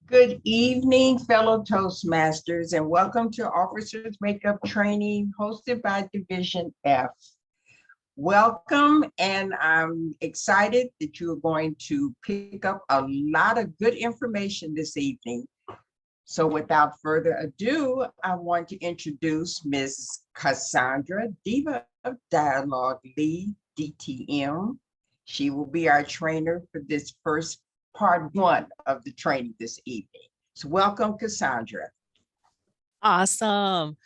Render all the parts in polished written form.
Good evening, fellow Toastmasters, and welcome to Officers Makeup Training hosted by Division F. Welcome, and I'm excited that you're going to pick up a lot of good information this evening. So without further ado, I want to introduce Ms. Cassandra, Diva of Dialogue Lead, DTM. She will be our trainer for this first part one of the training this evening. So welcome, Cassandra. Awesome.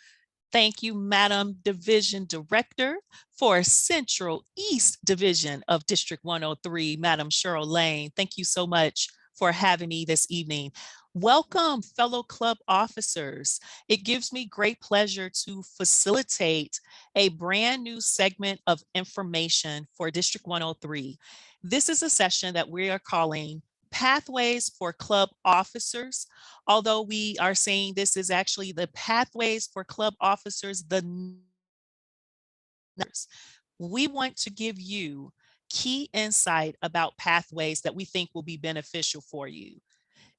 Thank you, Madam Division Director for Central East Division of District 103, Madam Cheryl Lane. Thank you so much for having me this evening. Welcome, fellow club officers. It gives me great pleasure to facilitate a brand new segment of information for District 103. This is a session that we are calling Pathways for Club Officers, although we are saying this is actually the Pathways for Club Officers, we want to give you key insight about pathways that we think will be beneficial for you.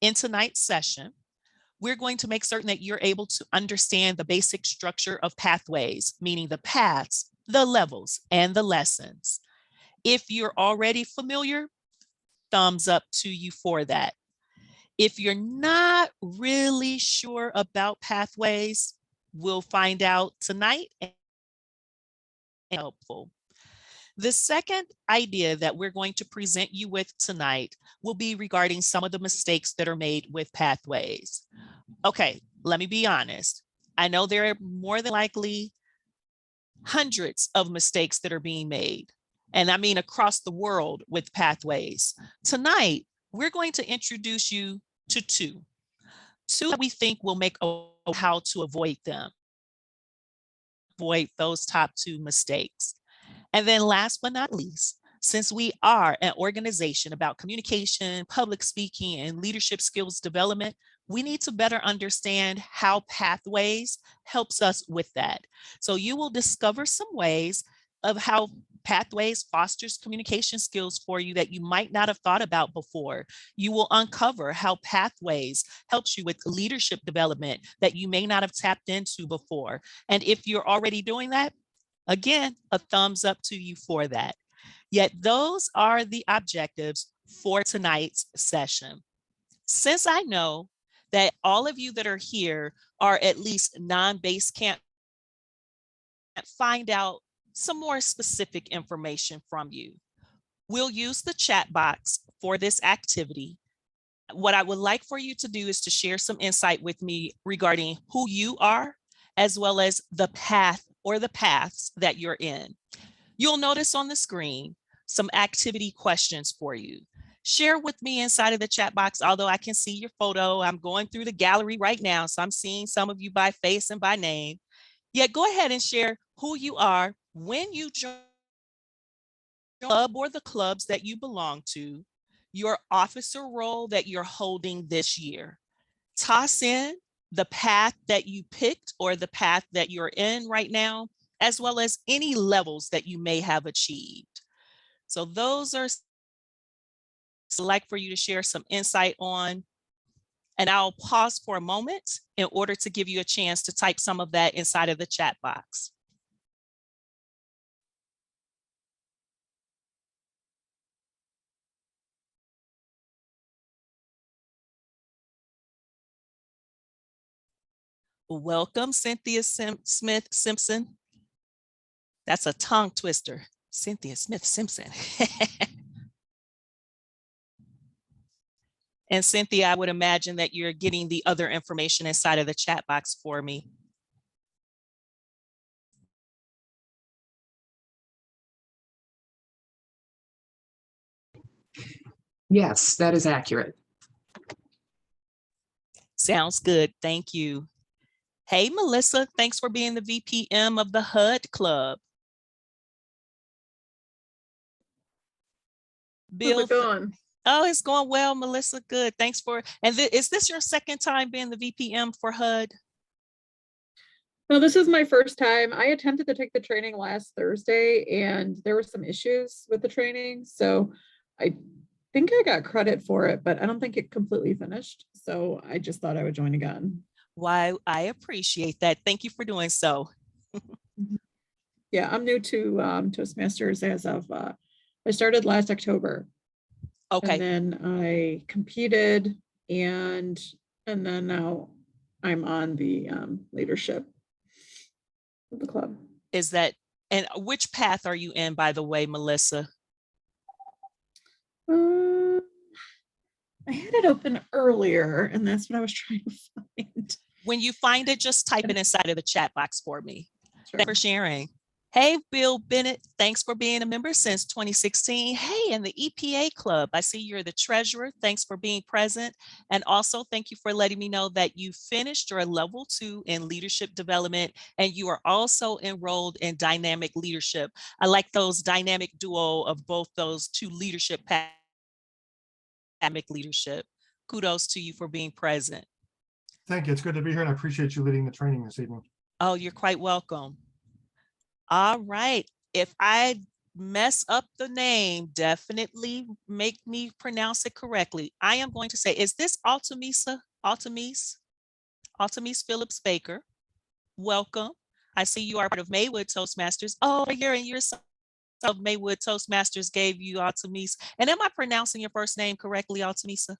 In tonight's session, we're going to make certain that you're able to understand the basic structure of pathways, meaning the paths, the levels, and the lessons. If you're already familiar, thumbs up to you for that. If you're not really sure about pathways, we'll find out tonight and helpful. The second idea that we're going to present you with tonight will be regarding some of the mistakes that are made with pathways. Okay, let me be honest. I know there are more than likely hundreds of mistakes that are being made, and I mean across the world with pathways. Tonight, we're going to introduce you to two that we think will make how to avoid them, avoid those top two mistakes. And then last but not least, since we are an organization about communication, public speaking, and leadership skills development, we need to better understand how pathways helps us with that. So you will discover some ways of how pathways fosters communication skills for you that you might not have thought about before. You will uncover how pathways helps you with leadership development that you may not have tapped into before. And if you're already doing that, again, a thumbs up to you for that. Yet those are the objectives for tonight's session. Since I know that all of you that are here are at least non-base camp, find out some more specific information from you. We'll use the chat box for this activity. What I would like for you to do is to share some insight with me regarding who you are, as well as the path or the paths that you're in. You'll notice on the screen some activity questions for you. Share with me inside of the chat box, although I can see your photo. I'm going through the gallery right now, so I'm seeing some of you by face and by name. Yet go ahead and share who you are, when you join the club or the clubs that you belong to, your officer role that you're holding this year. Toss in the path that you picked or the path that you're in right now, as well as any levels that you may have achieved. So those are like for you to share some insight on, and I'll pause for a moment in order to give you a chance to type some of that inside of the chat box. Welcome, Cynthia Smith Simpson. That's a tongue twister. Cynthia Smith Simpson. And Cynthia, I would imagine that you're getting the other information inside of the chat box for me. Yes, that is accurate. Sounds good. Thank you. Hey, Melissa, thanks for being the VPM of the HUD Club. Bill, how's it going? Oh, it's going well, Melissa. Good. Thanks for, and is this your second time being the VPM for HUD? No, this is my first time. I attempted to take the training last Thursday and there were some issues with the training. So I think I got credit for it, but I don't think it completely finished. So I just thought I would join again. Why, I appreciate that. Thank you for doing so. Yeah, I'm new to Toastmasters as of, I started last October. Okay. And then I competed and then now I'm on the leadership of the club. Is that, and which path are you in, by the way, Melissa? I had it open earlier and that's what I was trying to find. When you find it, just type it inside of the chat box for me. Sure. Thanks for sharing. Hey, Bill Bennett, thanks for being a member since 2016. Hey, and the EPA Club, I see you're the treasurer. Thanks for being present. And also thank you for letting me know that you finished your level 2 in leadership development and you are also enrolled in dynamic leadership. I like those dynamic duo of both those two leadership paths. Dynamic leadership. Kudos to you for being present. Thank you. It's good to be here and I appreciate you leading the training this evening. Oh, you're quite welcome. All right. If I mess up the name, definitely make me pronounce it correctly. I am going to say, is this Altamisa Phillips Baker? Welcome. I see you are part of Maywood Toastmasters. Oh, you're in your of Maywood Toastmasters gave you Altamisa. And am I pronouncing your first name correctly, Altamisa?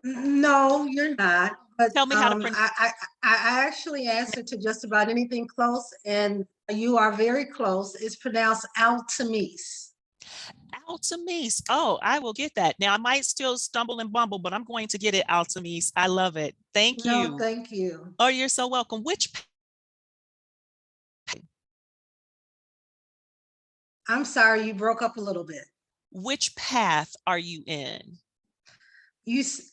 No, you're not. But Tell me how to pronounce. I actually answered to just about anything close, and you are very close. It's pronounced Altamise. Altamise. Oh, I will get that. Now I might still stumble and bumble, but I'm going to get it, Altamise. I love it. Thank you. No, thank you. Oh, you're so welcome. I'm sorry, you broke up a little bit. Which path are you in?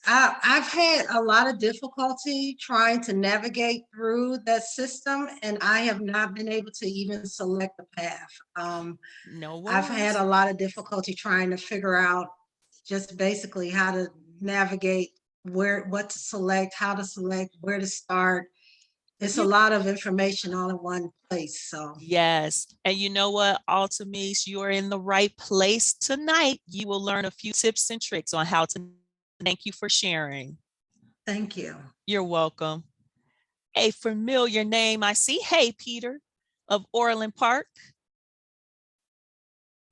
I've had a lot of difficulty trying to navigate through that system, and I have not been able to even select the path. No worries. I've had a lot of difficulty trying to figure out just basically how to navigate what to select, how to select, where to start. It's a lot of information all in one place. So yes. And you know what, Altamise, you are in the right place tonight. You will learn a few tips and tricks on how to. Thank you for sharing. thank you. You're welcome. A familiar name I see. Hey, Peter of Orland Park.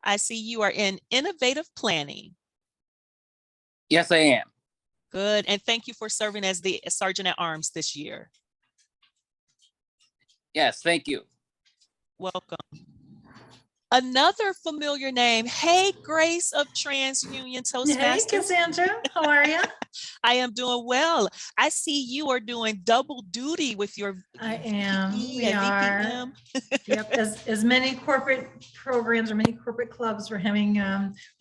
I see you are in innovative planning. Yes, I am. Good. And thank you for serving as the Sergeant at Arms this year. Yes, thank you. Welcome. Another familiar name. Hey, Grace of TransUnion Toastmasters. Hey, Cassandra, how are you? I am doing well. I see you are doing double duty with your I am. VPE We and are. VPM. Yep. As many corporate programs or many corporate clubs, we're having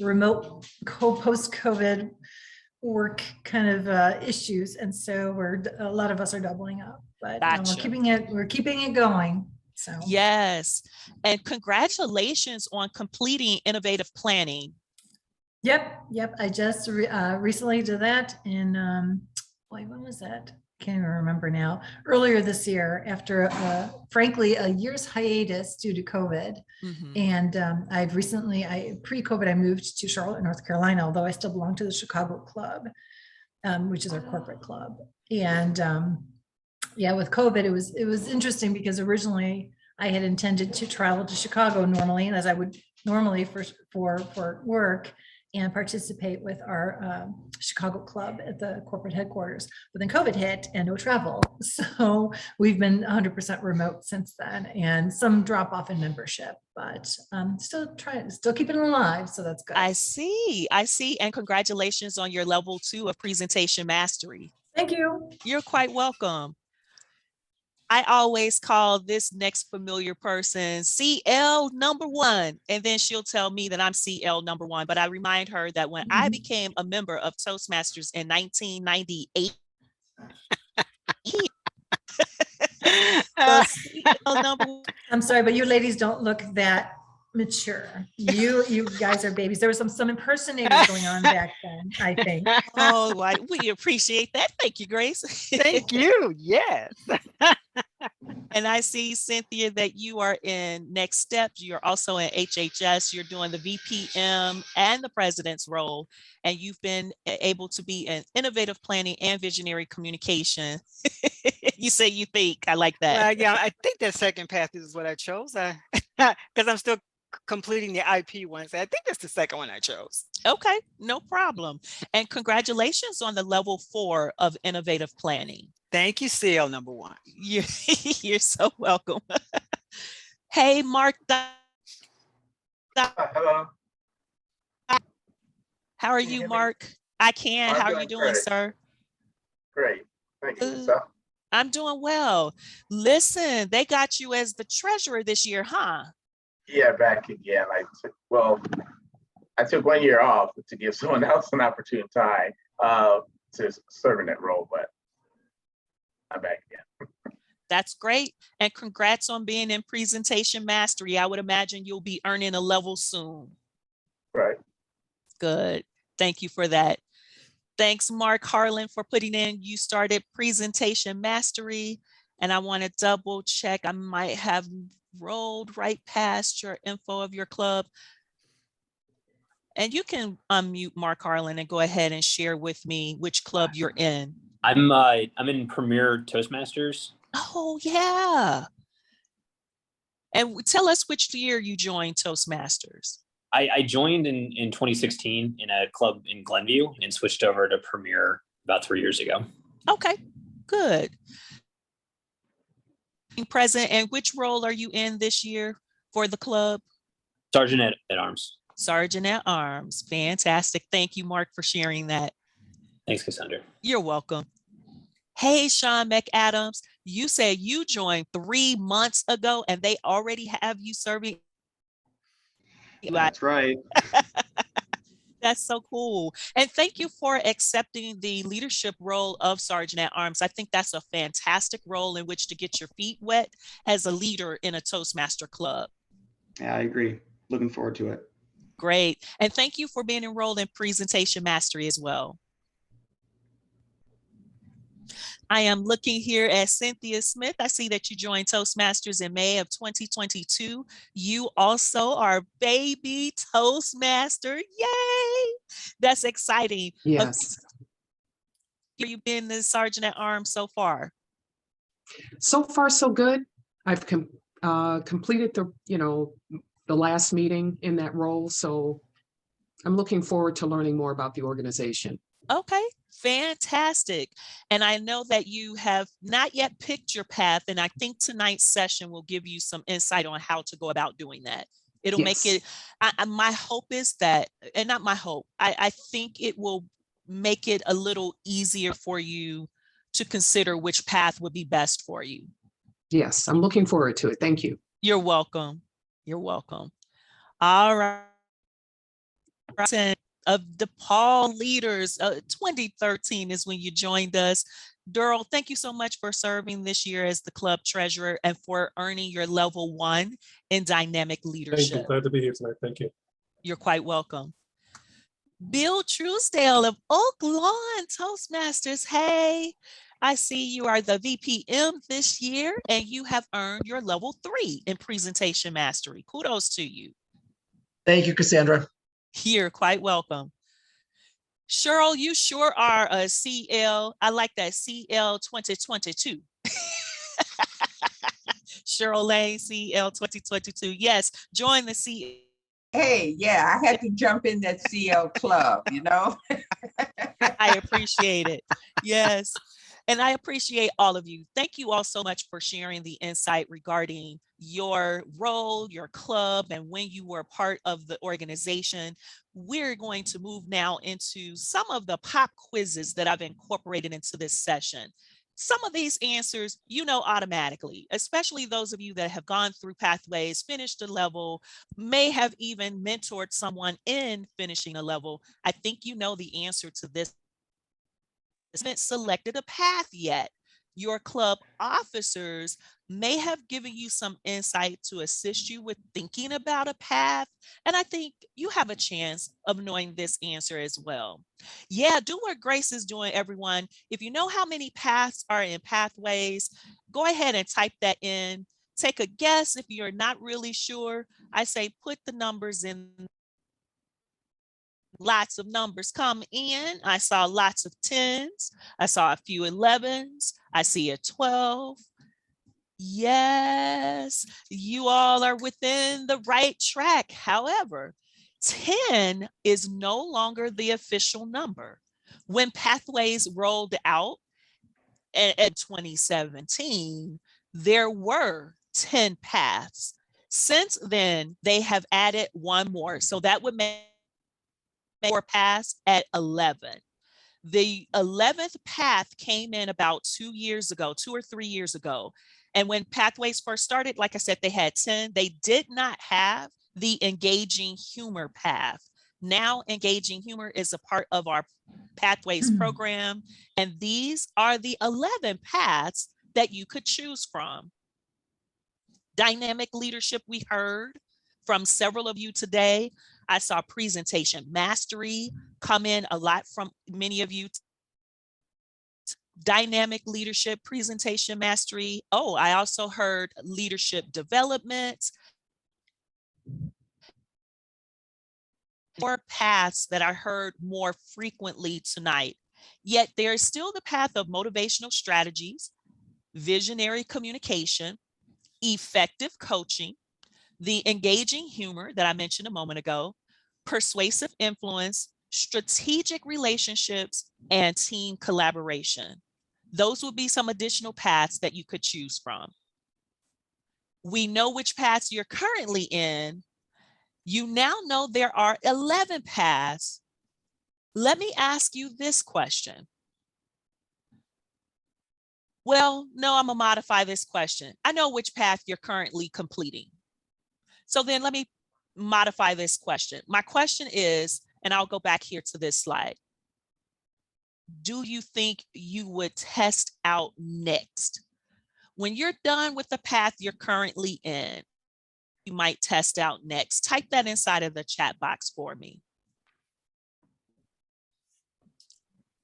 remote post-COVID work kind of issues, and so a lot of us are doubling up. But Gotcha. we're keeping it going. So yes, and congratulations on completing innovative planning. Yep. I just recently did that in boy, when was that? Can't even remember now. Earlier this year, after frankly a year's hiatus due to COVID. Mhm. And pre-COVID, I moved to Charlotte, North Carolina, although I still belong to the Chicago Club, which is our corporate club. And yeah, with COVID, it was interesting because originally I had intended to travel to Chicago normally, and as I would normally for work and participate with our Chicago club at the corporate headquarters. But then COVID hit and no travel. So we've been 100% remote since then, and some drop off in membership, but still keeping it alive. So that's good. I see. And congratulations on your level 2 of presentation mastery. Thank you. You're quite welcome. I always call this next familiar person CL number 1, and then she'll tell me that I'm CL number 1. But I remind her that when I became a member of Toastmasters in 1998, CL number 1. I'm sorry, but you ladies don't look that mature. You guys are babies. There was some impersonators going on back then, I think. Oh, we appreciate that. Thank you, Grace. Thank you. Yes. And I see, Cynthia, that you are in Next Steps. You're also in HHS. You're doing the VPM and the president's role. And you've been able to be in innovative planning and visionary communication. You say you think. I like that. Well, yeah, I think that second path is what I chose. Because I'm still completing the IP one. So I think that's the second one I chose. Okay, no problem. And congratulations on the level 4 of innovative planning. Thank you, CL number 1. You're so welcome. Hey, Mark. Hello. How are Can you you, hear me? Mark? I can. I'm How are you doing doing, great. sir? Great. Thank you. Good. Yourself? I'm doing well. Listen, they got you as the treasurer this year, huh? Yeah, back again. I took 1 year off to give someone else an opportune time to serve in that role, but I'm back again. That's great. And congrats on being in presentation mastery. I would imagine you'll be earning a level soon. Right. Good. Thank you for that. Thanks, Mark Harlan, for putting in. You started presentation mastery, and I want to double check. I might have rolled right past your info of your club. And you can unmute Mark Harlan and go ahead and share with me which club you're in. I'm in Premier Toastmasters. Oh, yeah. And tell us which year you joined Toastmasters. I joined in 2016 in a club in Glenview and switched over to Premier about 3 years ago. Okay, good. Present, and which role are you in this year for the club? Sergeant at Arms. Sergeant at Arms. Fantastic. Thank you, Mark, for sharing that. Thanks, Cassandra. You're welcome. Hey, Sean McAdams, you said you joined 3 months ago and they already have you serving. That's right. That's so cool. And thank you for accepting the leadership role of Sergeant at Arms. I think that's a fantastic role in which to get your feet wet as a leader in a Toastmaster club. Yeah, I agree. Looking forward to it. Great. And thank you for being enrolled in presentation mastery as well. I am looking here at Cynthia Smith. I see that you joined Toastmasters in May of 2022. You also are baby Toastmaster. Yay! That's exciting. Yes. You've been the Sergeant at Arms so far? So far, so good. I've completed the last meeting in that role. So I'm looking forward to learning more about the organization. Okay, fantastic. And I know that you have not yet picked your path, and I think tonight's session will give you some insight on how to go about doing that. It'll make it, my hope is that, and not my hope, I think it will make it a little easier for you to consider which path would be best for you. Yes, I'm looking forward to it. Thank you. You're welcome. You're welcome. All right. Of DePaul leaders, 2013 is when you joined us. Durrell, thank you so much for serving this year as the club treasurer and for earning your level 1 in dynamic leadership. Thank you. Glad to be here tonight. Thank you. You're quite welcome. Bill Truesdale of Oak Lawn Toastmasters. Hey, I see you are the VPM this year and you have earned your level 3 in presentation mastery. Kudos to you. Thank you, Cassandra. You're quite welcome. Cheryl, you sure are a CL. I like that, CL 2022. Cheryl Lane, CL 2022. Yes, join the CL. Hey, yeah, I had to jump in that CL club, you know? I appreciate it. Yes. And I appreciate all of you. Thank you all so much for sharing the insight regarding your role, your club, and when you were part of the organization. We're going to move now into some of the pop quizzes that I've incorporated into this session. Some of these answers, you know, automatically, especially those of you that have gone through pathways, finished a level, may have even mentored someone in finishing a level. I think you know the answer to this. Haven't selected a path yet. your club officers may have given you some insight to assist you with thinking about a path. And I think you have a chance of knowing this answer as well. Yeah, do what Grace is doing, everyone. If you know how many paths are in pathways, go ahead and type that in. Take a guess if you're not really sure. I say put the numbers in. Lots of numbers come in. I saw lots of 10s. I saw a few 11s. I see a 12. Yes, you all are within the right track. However, 10 is no longer the official number. When Pathways rolled out in 2017, there were 10 paths. Since then, they have added one more. So that would make 4 paths at 11. The 11th path came in about 2 years ago, 2 or 3 years ago. And when Pathways first started, like I said, they had 10. They did not have the engaging humor path. Now engaging humor is a part of our Pathways program. And these are the 11 paths that you could choose from. Dynamic leadership, we heard from several of you today. I saw presentation mastery come in a lot from many of you. Dynamic leadership, presentation mastery. Oh, I also heard leadership development. More paths that I heard more frequently tonight. Yet there's still the path of motivational strategies, visionary communication, effective coaching, the engaging humor that I mentioned a moment ago, persuasive influence, strategic relationships, and team collaboration. Those would be some additional paths that you could choose from. We know which paths you're currently in. You now know there are 11 paths. Let me ask you this question. Well, no, I'm gonna modify this question. I know which path you're currently completing. So then let me modify this question. My question is, and I'll go back here to this slide. Do you think you would test out next? When you're done with the path you're currently in, you might test out next. Type that inside of the chat box for me.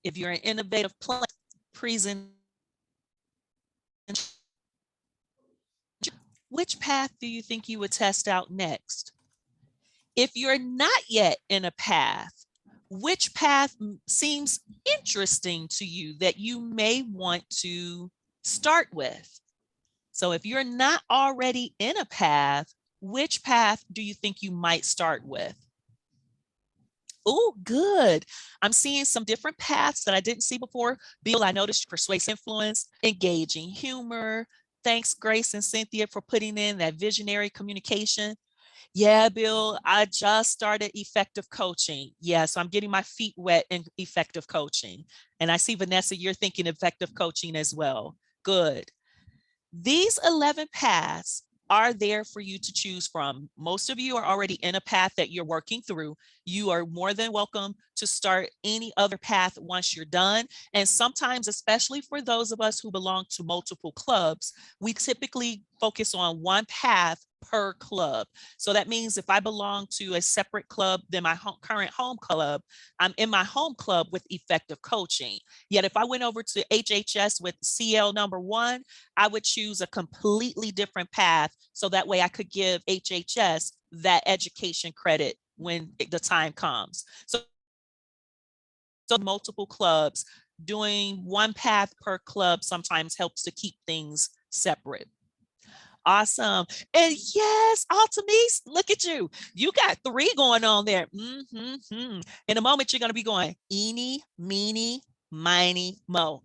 If you're an innovative presentation, which path do you think you would test out next? If you're not yet in a path, which path seems interesting to you that you may want to start with? So if you're not already in a path, which path do you think you might start with? Oh, good. I'm seeing some different paths that I didn't see before. Bill, I noticed persuasive influence, engaging humor. Thanks, Grace and Cynthia, for putting in that visionary communication. Yeah, Bill, I just started effective coaching. Yeah, so I'm getting my feet wet in effective coaching. And I see, Vanessa, you're thinking effective coaching as well. Good. These 11 paths are there for you to choose from. Most of you are already in a path that you're working through. You are more than welcome to start any other path once you're done. And sometimes, especially for those of us who belong to multiple clubs, we typically focus on one path per club. So that means if I belong to a separate club than my current home club, I'm in my home club with effective coaching. Yet if I went over to HHS with CL number 1, I would choose a completely different path. So that way I could give HHS that education credit when the time comes. So multiple clubs, doing one path per club sometimes helps to keep things separate. Awesome. And yes, Altamise, look at you. You got 3 going on there. In a moment, you're going to be going eeny, meeny, miny, mo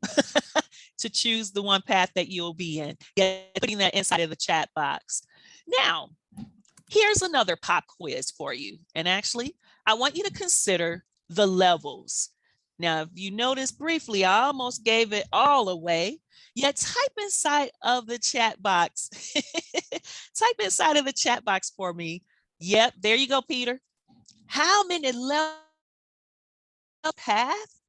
to choose the one path that you'll be in. Yeah, putting that inside of the chat box. Now, here's another pop quiz for you. And actually, I want you to consider the levels. Now, if you notice briefly, I almost gave it all away. Yet type inside of the chat box. Type inside of the chat box for me. Yep, there you go, Peter. How many level paths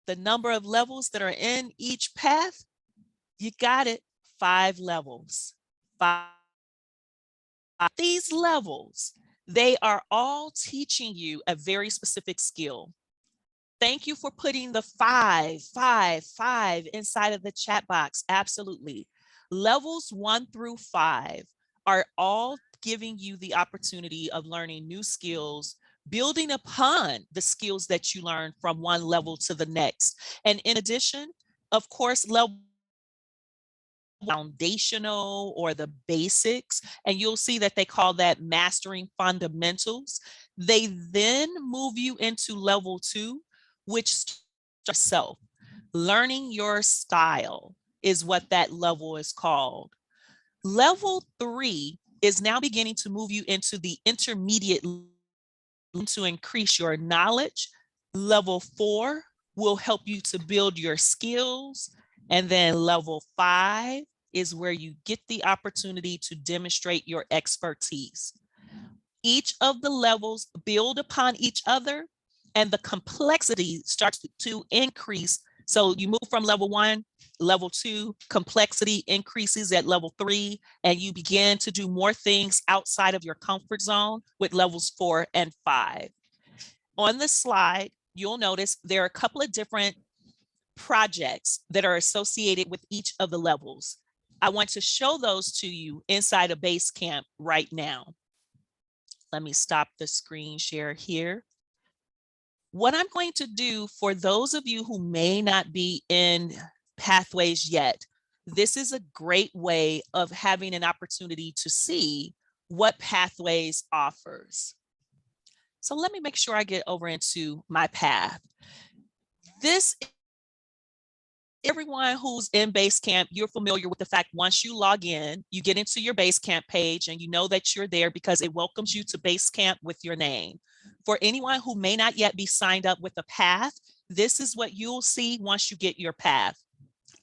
the number of levels that are in each path, you got it, 5 levels. 5. These levels, they are all teaching you a very specific skill. Thank you for putting the 5, 5, 5 inside of the chat box. Absolutely. Levels 1 through 5 are all giving you the opportunity of learning new skills, building upon the skills that you learn from one level to the next. And in addition, of course, level foundational or the basics, and you'll see that they call that mastering fundamentals. They then move you into level 2, which starts yourself. Learning your style is what that level is called. Level 3 is now beginning to move you into the intermediate to increase your knowledge. Level 4 will help you to build your skills. And then level 5 is where you get the opportunity to demonstrate your expertise. Each of the levels build upon each other, and the complexity starts to increase. So you move from level 1, level 2, complexity increases at level 3, and you begin to do more things outside of your comfort zone with levels 4 and 5. On the slide, you'll notice there are a couple of different projects that are associated with each of the levels. I want to show those to you inside of Basecamp right now. Let me stop the screen share here. What I'm going to do for those of you who may not be in Pathways yet, this is a great way of having an opportunity to see what Pathways offers. So let me make sure I get over into my path. Everyone who's in Basecamp, you're familiar with the fact once you log in, you get into your Basecamp page and you know that you're there because it welcomes you to Basecamp with your name. For anyone who may not yet be signed up with a path, this is what you'll see once you get your path.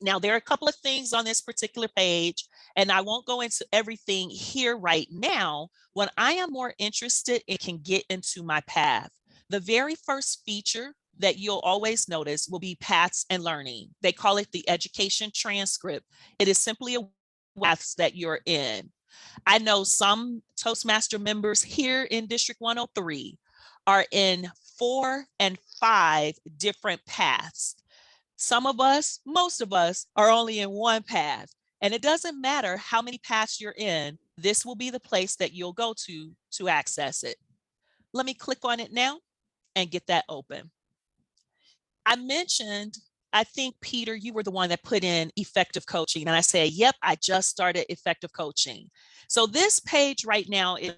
Now, there are a couple of things on this particular page, and I won't go into everything here right now. When I am more interested, it can get into my path. The very first feature that you'll always notice will be paths and learning. They call it the Education Transcript. It is simply a path that you're in. I know some Toastmaster members here in District 103 are in 4 and 5 different paths. Some of us, most of us, are only in one path. And it doesn't matter how many paths you're in, this will be the place that you'll go to access it. Let me click on it now and get that open. I mentioned, I think, Peter, you were the one that put in effective coaching. And I said, yep, I just started effective coaching. So this page right now is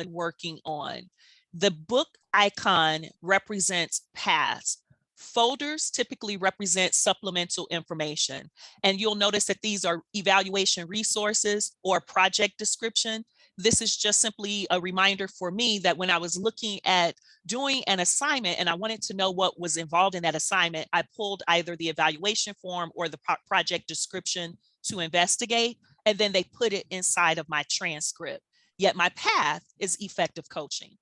working on. The book icon represents paths. Folders typically represent supplemental information. And you'll notice that these are evaluation resources or project description. This is just simply a reminder for me that when I was looking at doing an assignment and I wanted to know what was involved in that assignment, I pulled either the evaluation form or the project description to investigate, and then they put it inside of my transcript. Yet my path is effective coaching.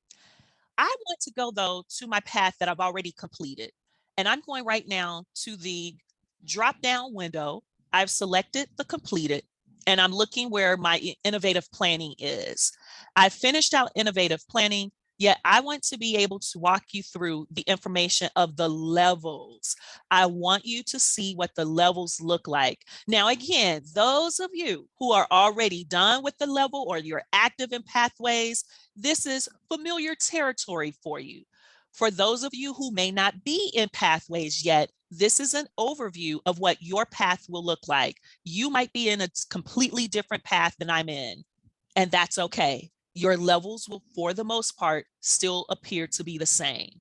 I want to go, though, to my path that I've already completed. And I'm going right now to the drop-down window. I've selected the completed, and I'm looking where my innovative planning is. I finished out innovative planning, yet I want to be able to walk you through the information of the levels. I want you to see what the levels look like. Now, again, those of you who are already done with the level or you're active in Pathways, this is familiar territory for you. For those of you who may not be in Pathways yet, this is an overview of what your path will look like. You might be in a completely different path than I'm in, and that's okay. Your levels will, for the most part, still appear to be the same.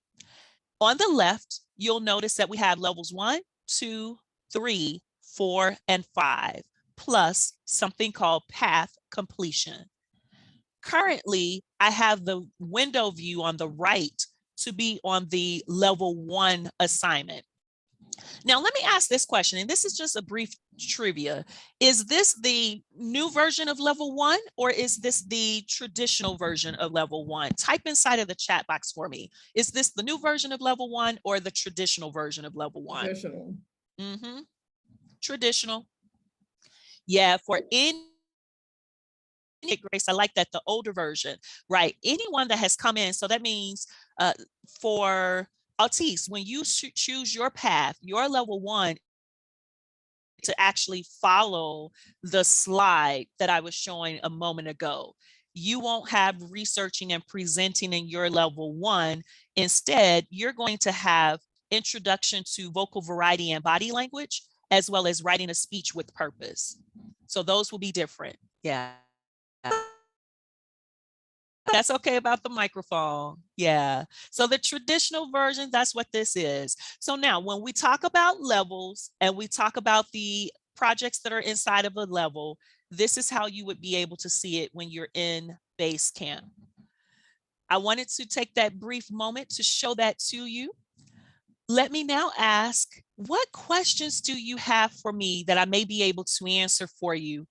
On the left, you'll notice that we have levels 1, 2, 3, 4, and 5, plus something called path completion. Currently, I have the window view on the right to be on the level 1 assignment. Now, let me ask this question, and this is just a brief trivia. Is this the new version of level 1, or is this the traditional version of level 1? Type inside of the chat box for me. Is this the new version of level 1 or the traditional version of level 1? Traditional. Traditional. Yeah, for any Grace, I like that, the older version, right? Anyone that has come in, so that means for Altice, when you choose your path, your level 1, to actually follow the slide that I was showing a moment ago. You won't have researching and presenting in your level 1. Instead, you're going to have introduction to vocal variety and body language, as well as writing a speech with purpose. So those will be different. Yeah. That's okay about the microphone. Yeah. So the traditional version, that's what this is. So now when we talk about levels and we talk about the projects that are inside of a level, this is how you would be able to see it when you're in Basecamp. I wanted to take that brief moment to show that to you. Let me now ask, what questions do you have for me that I may be able to answer for you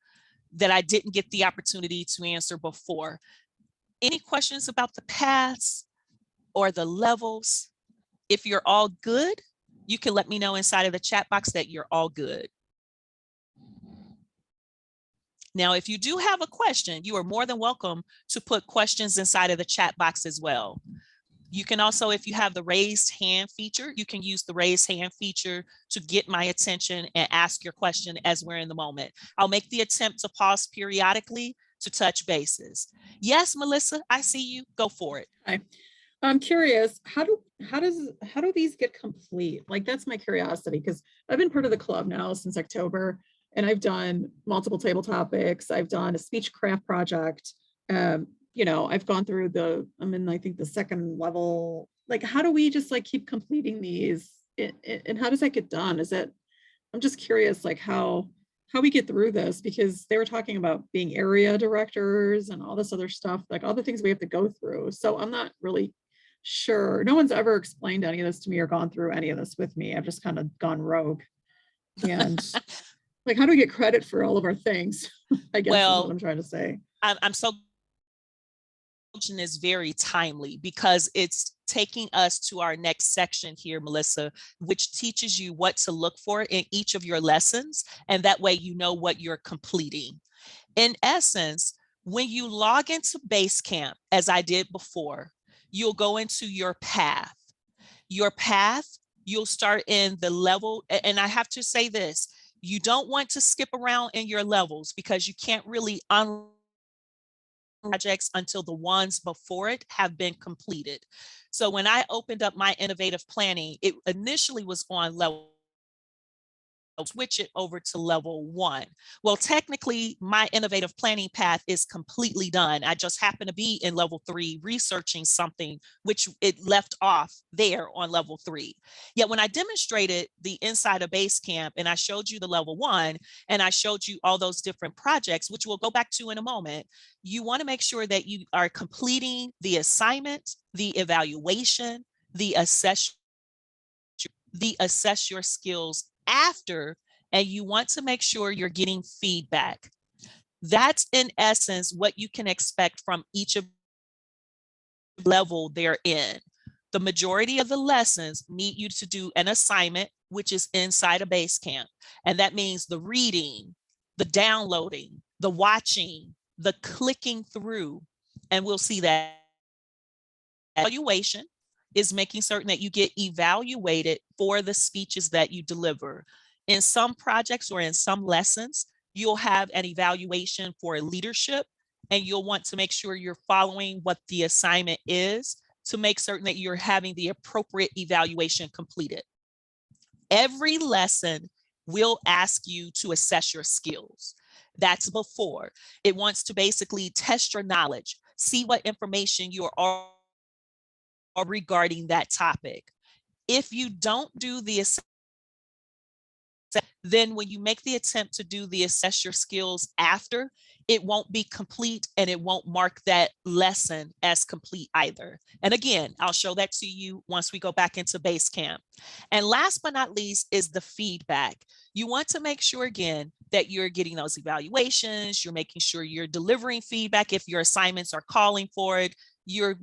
that I didn't get the opportunity to answer before? Any questions about the paths or the levels? If you're all good, you can let me know inside of the chat box that you're all good. Now, if you do have a question, you are more than welcome to put questions inside of the chat box as well. You can also, if you have the raised hand feature, you can use the raised hand feature to get my attention and ask your question as we're in the moment. I'll make the attempt to pause periodically to touch bases. Yes, Melissa, I see you. Go for it. Hi. I'm curious, how do these get complete? Like, that's my curiosity, because I've been part of the club now since October, and I've done multiple table topics. I've done a speech craft project. You know, I've gone through I'm in, I think, the second level. Like, how do we just like keep completing these? And how does that get done? I'm just curious, like how we get through this, because they were talking about being area directors and all this other stuff, like all the things we have to go through. So I'm not really sure. No one's ever explained any of this to me or gone through any of this with me. I've just kind of gone rogue. And like, how do we get credit for all of our things? I guess is what I'm trying to say. I'm so is very timely because it's taking us to our next section here, Melissa, which teaches you what to look for in each of your lessons. And that way, you know what you're completing. In essence, when you log into Basecamp, as I did before, you'll go into your path. Your path, you'll start in the level. And I have to say this, you don't want to skip around in your levels because you can't really unlock projects until the ones before it have been completed. So when I opened up my innovative planning, it initially was on level, switch it over to level 1. Well, technically my innovative planning path is completely done. I just happen to be in level 3 researching something which it left off there on level 3. Yet when I demonstrated the inside of Basecamp and I showed you the level 1 and I showed you all those different projects, which we'll go back to in a moment, you want to make sure that you are completing the assignment, the evaluation, the assess your skills after, and you want to make sure you're getting feedback. That's in essence what you can expect from each of the level they're in. The majority of the lessons need you to do an assignment, which is inside of Basecamp. And that means the reading, the downloading, the watching, the clicking through, and we'll see that evaluation is making certain that you get evaluated for the speeches that you deliver. In some projects or in some lessons, you'll have an evaluation for leadership, and you'll want to make sure you're following what the assignment is to make certain that you're having the appropriate evaluation completed. Every lesson will ask you to assess your skills. That's before. It wants to basically test your knowledge, see what information you're already regarding that topic. If you don't do the assessment, then when you make the attempt to do the assess your skills after, it won't be complete and it won't mark that lesson as complete either. And again, I'll show that to you once we go back into base camp. And last but not least is the feedback. You want to make sure again that you're getting those evaluations, you're making sure you're delivering feedback. If your assignments are calling for it, you're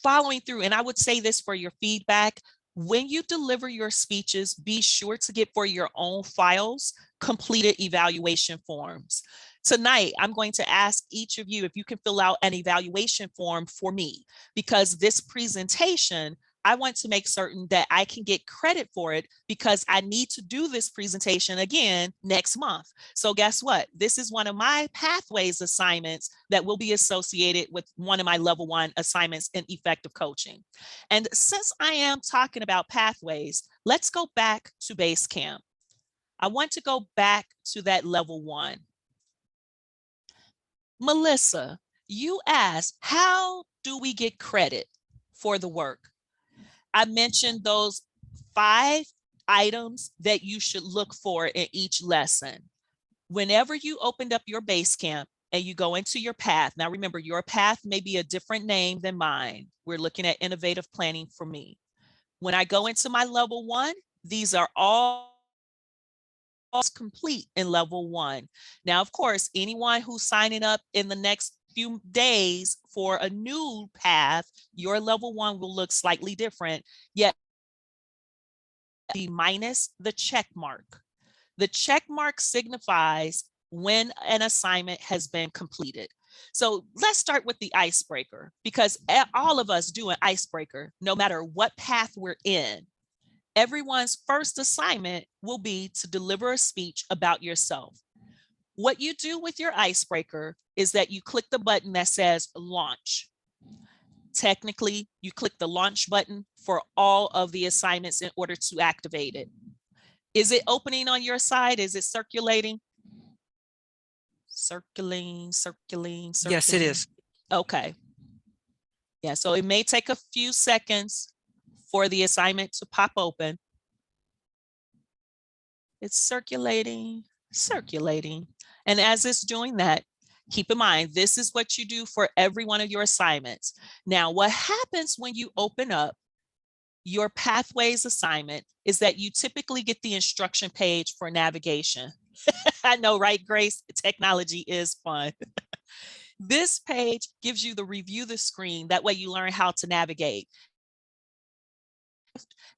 following through. And I would say this for your feedback: when you deliver your speeches, be sure to get for your own files completed evaluation forms. Tonight, I'm going to ask each of you if you can fill out an evaluation form for me, because this presentation, I want to make certain that I can get credit for it because I need to do this presentation again next month. So guess what? This is one of my Pathways assignments that will be associated with one of my level 1 assignments in effective coaching. And since I am talking about Pathways, let's go back to base camp. I want to go back to that level 1. Melissa, you asked, how do we get credit for the work? I mentioned those 5 items that you should look for in each lesson. Whenever you opened up your base camp and you go into your path, now remember, your path may be a different name than mine. We're looking at innovative planning for me. When I go into my level 1, these are all complete in level 1. Now, of course, anyone who's signing up in the next few days for a new path, your level 1 will look slightly different, yet be minus the check mark. The check mark signifies when an assignment has been completed. So let's start with the icebreaker, because all of us do an icebreaker, no matter what path we're in. Everyone's first assignment will be to deliver a speech about yourself. What you do with your icebreaker is that you click the button that says launch. Technically, you click the launch button for all of the assignments in order to activate it. Is it opening on your side? Is it circulating? Circling. Yes, it is. Okay. Yeah, so it may take a few seconds for the assignment to pop open. It's circulating. And as it's doing that, keep in mind, this is what you do for every one of your assignments. Now, what happens when you open up your Pathways assignment is that you typically get the instruction page for navigation. I know, right, Grace? Technology is fun. This page gives you the review the screen. That way you learn how to navigate.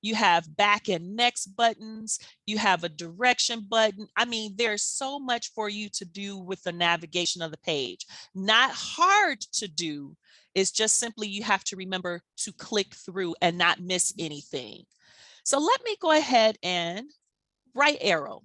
You have back and next buttons. You have a direction button. I mean, there's so much for you to do with the navigation of the page. Not hard to do. It's just simply you have to remember to click through and not miss anything. So let me go ahead and right arrow.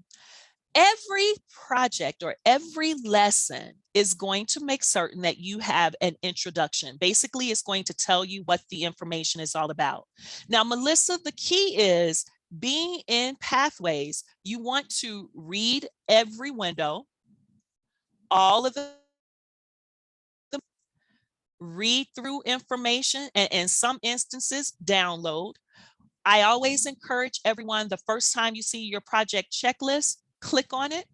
Every project or every lesson is going to make certain that you have an introduction. Basically, it's going to tell you what the information is all about. Now, Melissa, the key is being in Pathways, you want to read every window, all of the read through information, and in some instances, download. I always encourage everyone, the first time you see your project checklist, click on it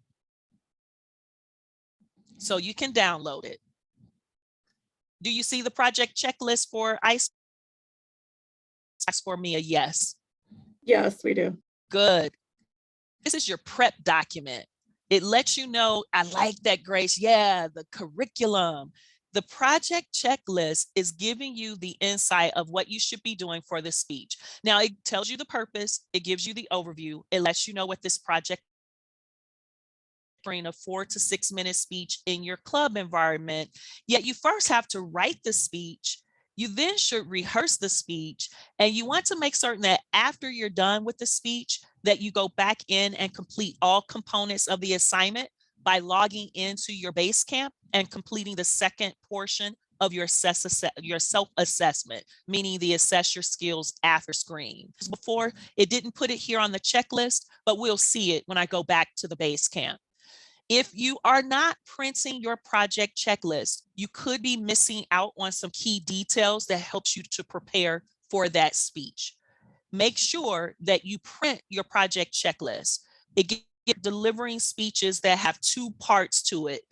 so you can download it. Do you see the project checklist for Icebreaker? Ask for me a yes. Yes, we do. Good. This is your prep document. It lets you know, I like that, Grace. Yeah, the curriculum. The project checklist is giving you the insight of what you should be doing for the speech. Now, it tells you the purpose. It gives you the overview. It lets you know what this project a 4 to 6 minute speech in your club environment. Yet you first have to write the speech. You then should rehearse the speech, and you want to make certain that after you're done with the speech that you go back in and complete all components of the assignment by logging into your base camp and completing the second portion of your self-assessment, meaning the assess your skills after screen. Before, it didn't put it here on the checklist, but we'll see it when I go back to the base camp. If you are not printing your project checklist, you could be missing out on some key details that helps you to prepare for that speech. Make sure that you print your project checklist. It gives get delivering speeches that have two parts to it.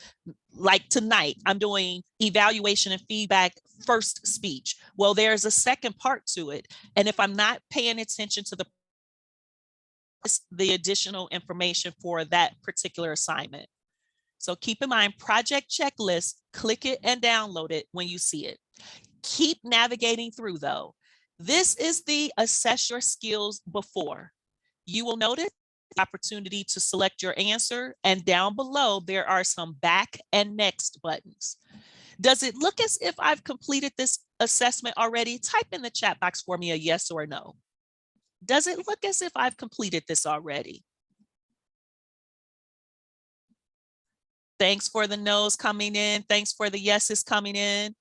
Like tonight, I'm doing evaluation and feedback first speech. Well, there's a second part to it. And if I'm not paying attention to the additional information for that particular assignment. So keep in mind, project checklist, click it and download it when you see it. Keep navigating through though. This is the assess your skills before. You will notice the opportunity to select your answer, and down below there are some back and next buttons. Does it look as if I've completed this assessment already? Type in the chat box for me a yes or a no. Does it look as if I've completed this already? Thanks for the no's coming in. Thanks for the yeses coming in.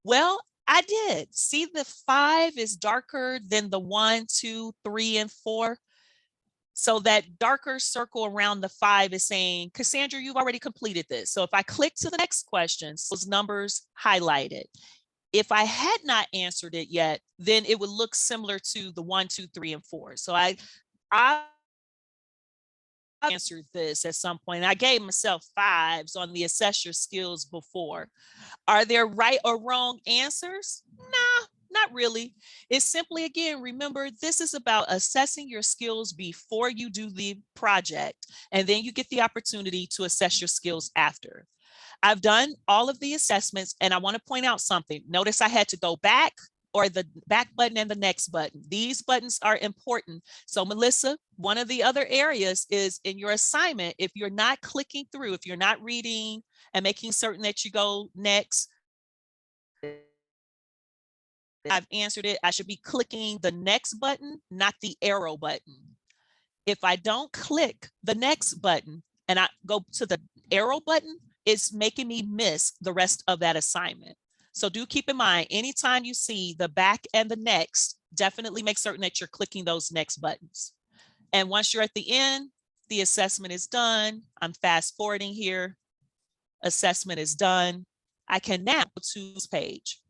Well, I did. See, the 5 is darker than the 1, 2, 3, and 4. So that darker circle around the 5 is saying, Cassandra, you've already completed this. So if I click to the next question, those numbers highlighted. If I had not answered it yet, then it would look similar to the 1, 2, 3, and 4. So I answered this at some point. I gave myself 5s on the assess your skills before. Are there right or wrong answers? Nah, not really. It's simply, again, remember, this is about assessing your skills before you do the project, and then you get the opportunity to assess your skills after. I've done all of the assessments, and I want to point out something. Notice I had to go back, or the back button and the next button. These buttons are important. So Melissa, one of the other areas is in your assignment, if you're not clicking through, if you're not reading and making certain that you go next, I've answered it, I should be clicking the next button, not the arrow button. If I don't click the next button and I go to the arrow button, it's making me miss the rest of that assignment. So do keep in mind, anytime you see the back and the next, definitely make certain that you're clicking those next buttons. And once you're at the end, the assessment is done. I'm fast forwarding here. Assessment is done. I can now go to this page.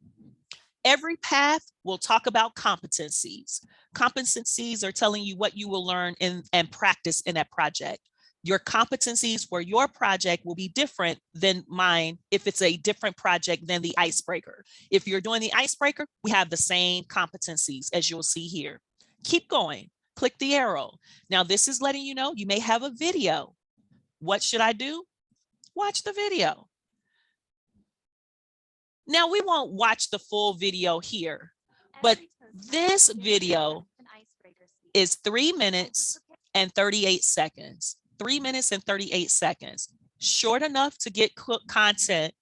Every path will talk about competencies. Competencies are telling you what you will learn and practice in that project. Your competencies for your project will be different than mine if it's a different project than the Icebreaker. If you're doing the Icebreaker, we have the same competencies as you'll see here. Keep going, click the arrow. Now this is letting you know you may have a video. What should I do? Watch the video. Now we won't watch the full video here, but this video is 3 minutes and 38 seconds. 3 minutes and 38 seconds. Short enough to get content,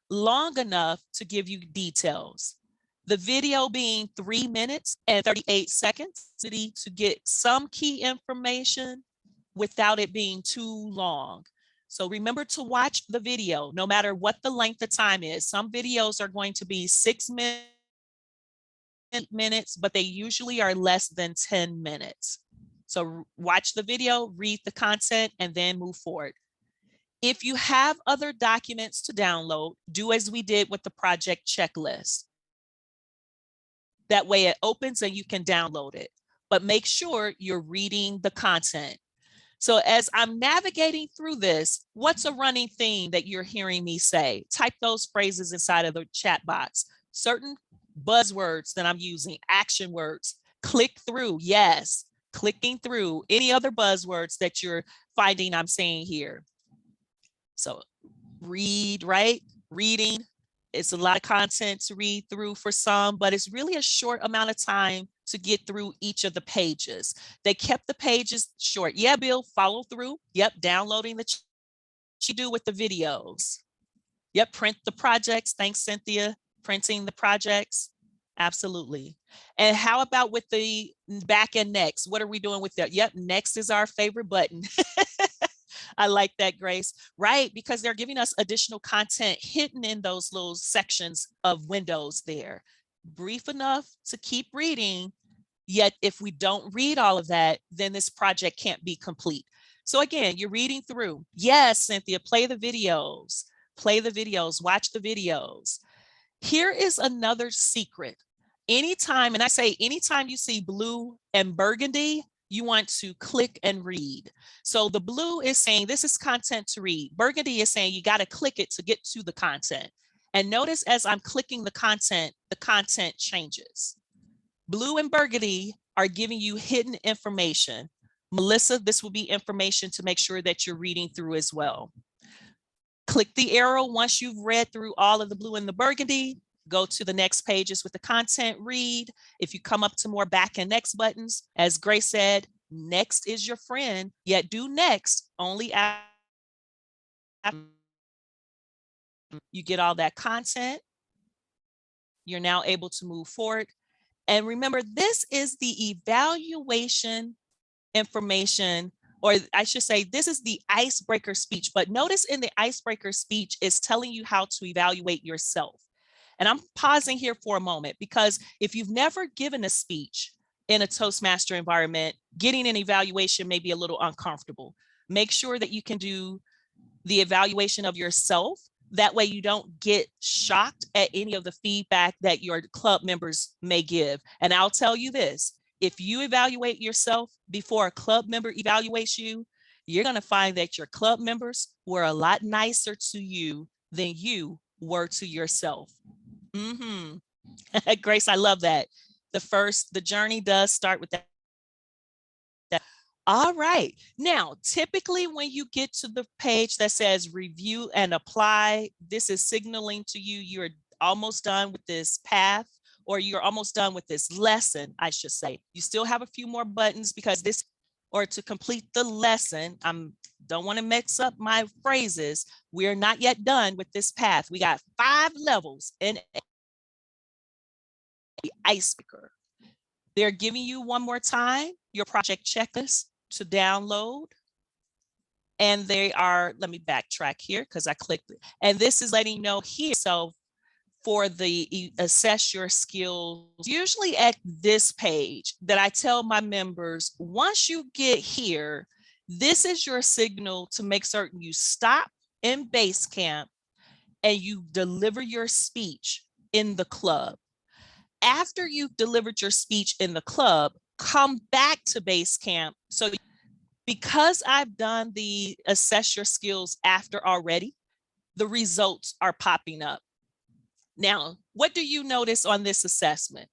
long enough to give you details. The video being 3 minutes and 38 seconds to get some key information without it being too long. So remember to watch the video, no matter what the length of time is. Some videos are going to be 6 minutes, but they usually are less than 10 minutes. So watch the video, read the content, and then move forward. If you have other documents to download, do as we did with the project checklist. That way it opens and you can download it, but make sure you're reading the content. So as I'm navigating through this, what's a running theme that you're hearing me say? Type those phrases inside of the chat box. Certain buzzwords that I'm using, action words, click through, yes. Clicking through, any other buzzwords that you're finding I'm saying here. So read, right? Reading, it's a lot of content to read through for some, but it's really a short amount of time to get through each of the pages. They kept the pages short. Yeah, Bill, follow through. Yep, downloading the you do with the videos. Yep, print the projects. Thanks, Cynthia. Printing the projects. Absolutely. And how about with the back and next? What are we doing with that? Yep, next is our favorite button. I like that, Grace. Right, because they're giving us additional content hidden in those little sections of windows there. Brief enough to keep reading, yet if we don't read all of that, then this project can't be complete. So again, you're reading through. Yes, Cynthia, play the videos, watch the videos. Here is another secret. Anytime, and I say anytime you see blue and burgundy, you want to click and read. So the blue is saying this is content to read. Burgundy is saying you got to click it to get to the content. And notice as I'm clicking the content changes. Blue and burgundy are giving you hidden information. Melissa, this will be information to make sure that you're reading through as well. Click the arrow once you've read through all of the blue and the burgundy. Go to the next pages with the content, read. If you come up to more back and next buttons, as Grace said, next is your friend, yet do next only after you get all that content. You're now able to move forward. And remember, this is the evaluation information, or I should say, this is the icebreaker speech. But notice in the icebreaker speech, it's telling you how to evaluate yourself. And I'm pausing here for a moment, because if you've never given a speech in a Toastmaster environment, getting an evaluation may be a little uncomfortable. Make sure that you can do the evaluation of yourself. That way you don't get shocked at any of the feedback that your club members may give. And I'll tell you this, if you evaluate yourself before a club member evaluates you, you're going to find that your club members were a lot nicer to you than you were to yourself. Grace, I love that. The journey does start with that. All right. Now, typically when you get to the page that says review and apply, this is signaling to you you're almost done with this path, or you're almost done with this lesson, I should say. You still have a few more buttons because this, or to complete the lesson, don't want to mix up my phrases. We're not yet done with this path. We got 5 levels in Icebreaker. They're giving you one more time your project checklist to download. And they are, let me backtrack here because I clicked it. And this is letting you know here. So for the assess your skills, usually at this page that I tell my members, once you get here, this is your signal to make certain you stop in Basecamp and you deliver your speech in the club. After you've delivered your speech in the club, come back to Basecamp. So because I've done the assess your skills after already, the results are popping up. Now, what do you notice on this assessment?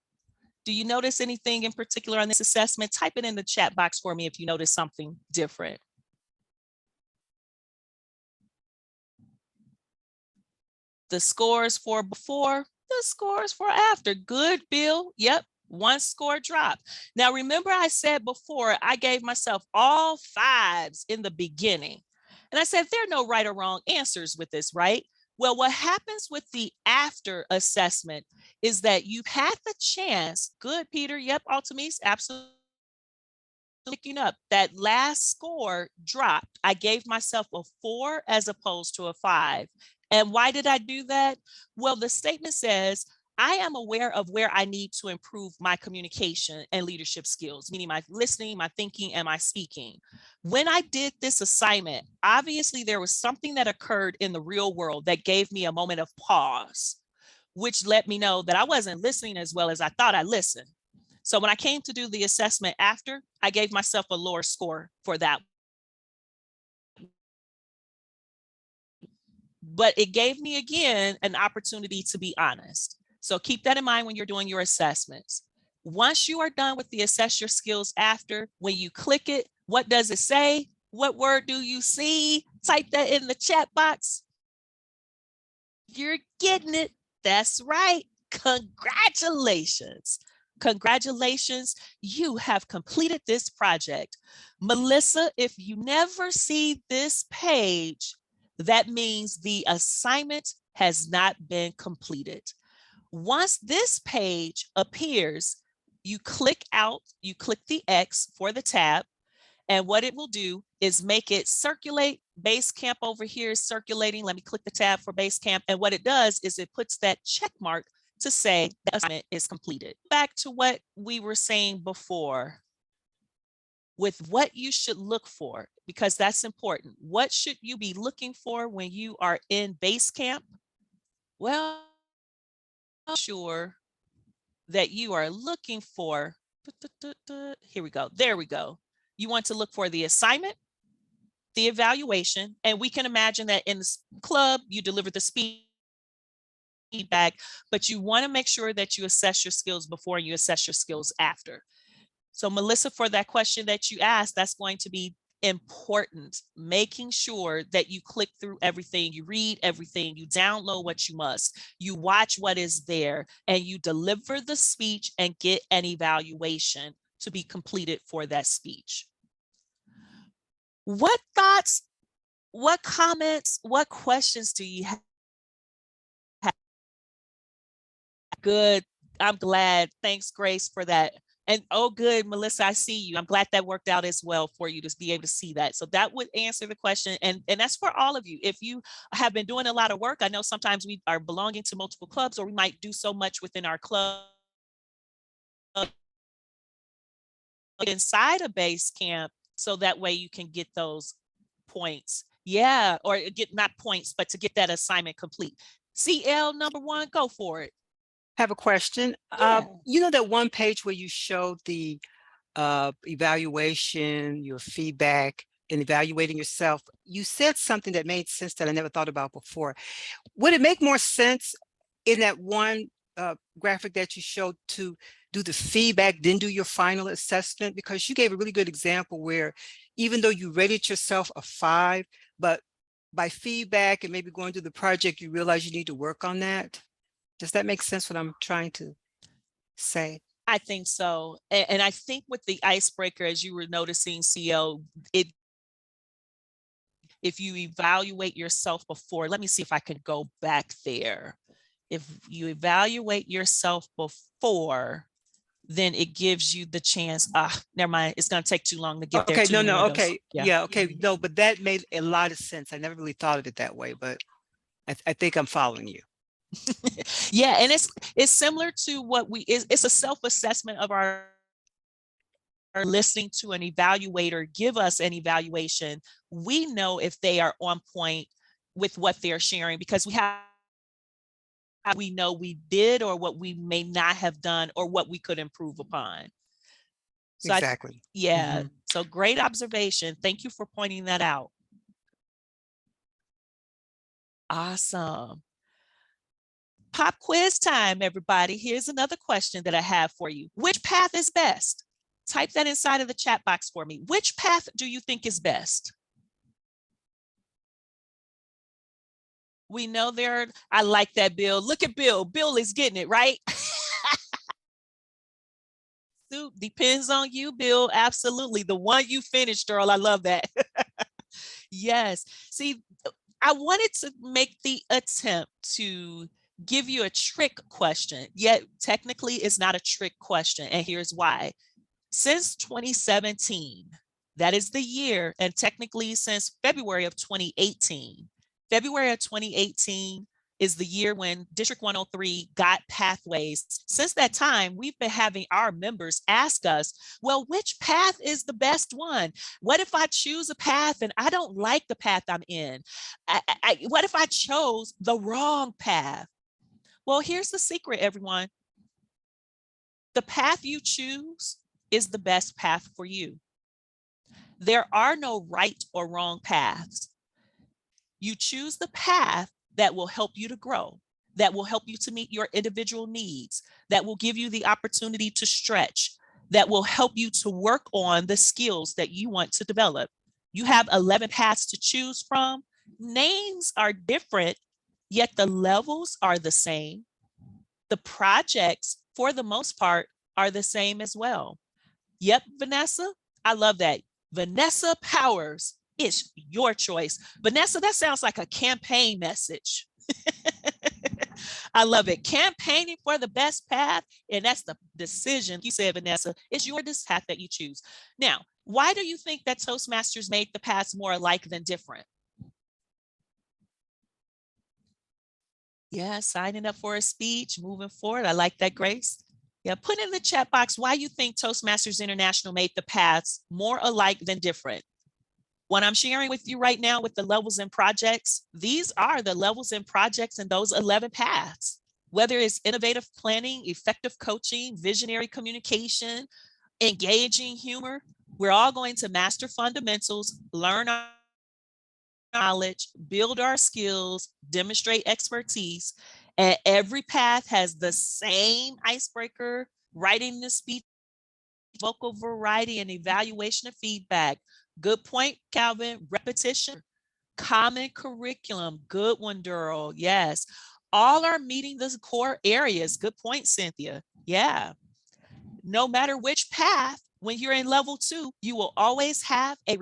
Do you notice anything in particular on this assessment? Type it in the chat box for me if you notice something different. The scores for before, the scores for after. Good, Bill. Yep, 1 score drop. Now, remember I said before, I gave myself all 5s in the beginning. And I said, there are no right or wrong answers with this, right? Well, what happens with the after assessment is that you've had the chance, good, Peter, yep, Altamise, absolutely picking up. That last score dropped. I gave myself a 4 as opposed to a 5. And why did I do that? Well, the statement says, I am aware of where I need to improve my communication and leadership skills, meaning my listening, my thinking, and my speaking. When I did this assignment, obviously there was something that occurred in the real world that gave me a moment of pause, which let me know that I wasn't listening as well as I thought I listened. So when I came to do the assessment after, I gave myself a lower score for that. But it gave me, again, an opportunity to be honest. So keep that in mind when you're doing your assessments. Once you are done with the assess your skills after, when you click it, what does it say? What word do you see? Type that in the chat box. You're getting it. That's right. Congratulations. Congratulations, you have completed this project. Melissa, if you never see this page, that means the assignment has not been completed. Once this page appears, you click out, you click the X for the tab, and what it will do is make it circulate. Basecamp over here is circulating. Let me click the tab for Basecamp. And what it does is it puts that check mark to say the assignment is completed. Back to what we were saying before with what you should look for, because that's important. What should you be looking for when you are in Basecamp? Well, I'm sure that you are looking for, here we go, there we go. You want to look for the assignment, the evaluation, and we can imagine that in the club, you deliver the feedback, but you want to make sure that you assess your skills before you assess your skills after. So Melissa, for that question that you asked, that's going to be important, making sure that you click through everything, you read everything, you download what you must, you watch what is there, and you deliver the speech and get an evaluation to be completed for that speech. What thoughts, what comments, what questions do you have? Good. I'm glad. Thanks, Grace, for that. And oh, good, Melissa, I see you. I'm glad that worked out as well for you to be able to see that. So that would answer the question. And that's for all of you. If you have been doing a lot of work, I know sometimes we are belonging to multiple clubs, or we might do so much within our club inside a base camp, so that way you can get those points. Yeah, or get not points, but to get that assignment complete. CL number 1, go for it. Have a question. Yeah. You know that one page where you showed the evaluation, your feedback, and evaluating yourself, you said something that made sense that I never thought about before. Would it make more sense in that one graphic that you showed to do the feedback, then do your final assessment? Because you gave a really good example where even though you rated yourself a 5, but by feedback and maybe going through the project, you realize you need to work on that. Does that make sense what I'm trying to say? I think so. And I think with the icebreaker, as you were noticing, CL, if you evaluate yourself before, let me see if I can go back there. If you evaluate yourself before, then it gives you the chance. Never mind. It's going to take too long to get there. Okay, no, okay. Yeah, okay. No, but that made a lot of sense. I never really thought of it that way, but I think I'm following you. Yeah, and it's similar to what it's a self-assessment of our listening to an evaluator give us an evaluation. We know if they are on point with what they're sharing, because we know we did, or what we may not have done, or what we could improve upon. So exactly. Yeah. So great observation. Thank you for pointing that out. Awesome. Pop quiz time, everybody. Here's another question that I have for you. Which path is best? Type that inside of the chat box for me. Which path do you think is best? We know I like that, Bill. Look at Bill. Bill is getting it, right? Depends on you, Bill. Absolutely. The one you finished, Earl. I love that. Yes. See, I wanted to make the attempt to give you a trick question, yet technically it's not a trick question. And here's why. Since 2017, that is the year, and technically since February of 2018, February of 2018 is the year when District 103 got pathways. Since that time, we've been having our members ask us, well, which path is the best one? What if I choose a path and I don't like the path I'm in? What if I chose the wrong path? Well, here's the secret, everyone. The path you choose is the best path for you. There are no right or wrong paths. You choose the path that will help you to grow, that will help you to meet your individual needs, that will give you the opportunity to stretch, that will help you to work on the skills that you want to develop. You have 11 paths to choose from. Names are different, yet the levels are the same. The projects, for the most part, are the same as well. Yep, Vanessa, I love that. Vanessa Powers, it's your choice. Vanessa, that sounds like a campaign message. I love it. Campaigning for the best path, and that's the decision. You said, Vanessa, it's your path that you choose. Now, why do you think that Toastmasters made the paths more alike than different? Yeah, signing up for a speech, moving forward. I like that, Grace. Yeah, put in the chat box why you think Toastmasters International made the paths more alike than different. What I'm sharing with you right now with the levels and projects, these are the levels and projects in those 11 paths. Whether it's innovative planning, effective coaching, visionary communication, engaging humor, We're all going to master fundamentals, learn our knowledge, build our skills, demonstrate expertise. And every path has the same icebreaker, writing the speech, vocal variety, and evaluation of feedback. Good point, Calvin. Repetition, common curriculum. Good one, Durrell. Yes. All are meeting the core areas. Good point, Cynthia. Yeah. No matter which path, when you're in level 2, you will always have a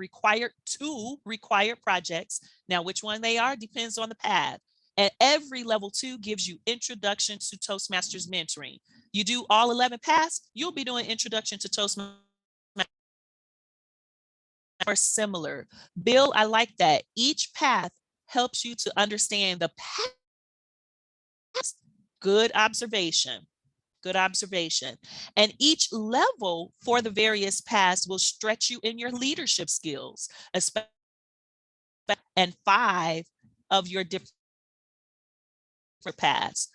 two required projects. Now, which one they are depends on the path. And every level 2 gives you introduction to Toastmasters mentoring. You do all 11 paths, you'll be doing introduction to Toastmasters or similar. Bill, I like that. Each path helps you to understand the path. Good observation. Good observation. And each level for the various paths will stretch you in your leadership skills, especially and 5 of your different paths.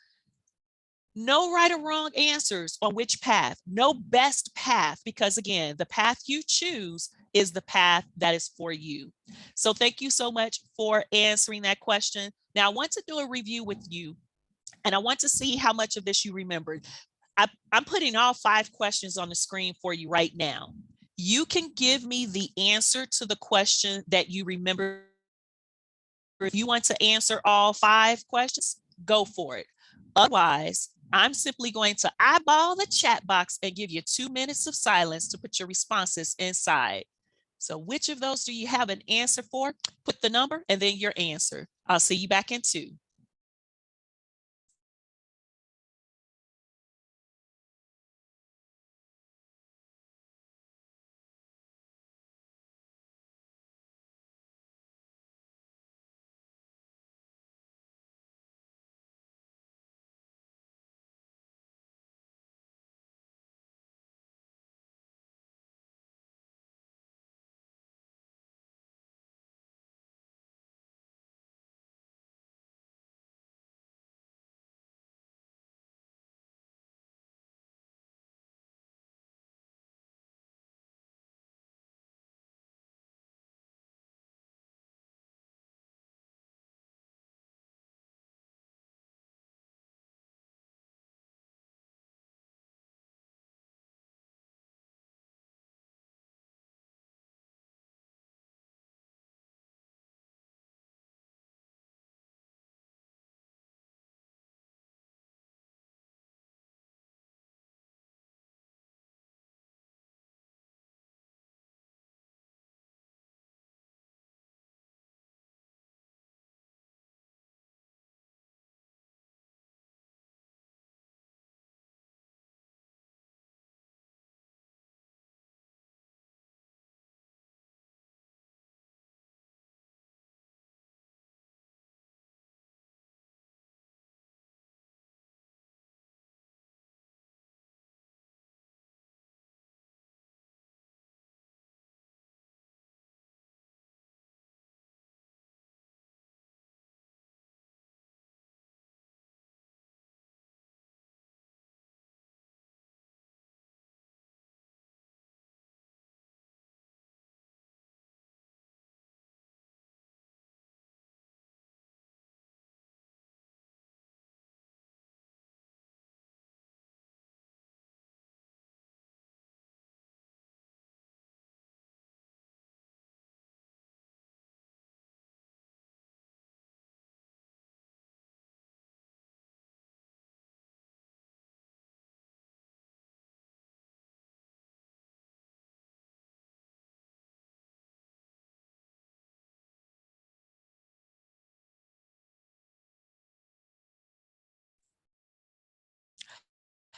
No right or wrong answers on which path, no best path, because again, the path you choose is the path that is for you. So thank you so much for answering that question. Now I want to do a review with you, and I want to see how much of this you remembered. I'm putting all 5 questions on the screen for you right now. You can give me the answer to the question that you remember. If you want to answer all 5 questions, go for it. Otherwise, I'm simply going to eyeball the chat box and give you 2 minutes of silence to put your responses inside. So which of those do you have an answer for? Put the number and then your answer. I'll see you back in 2.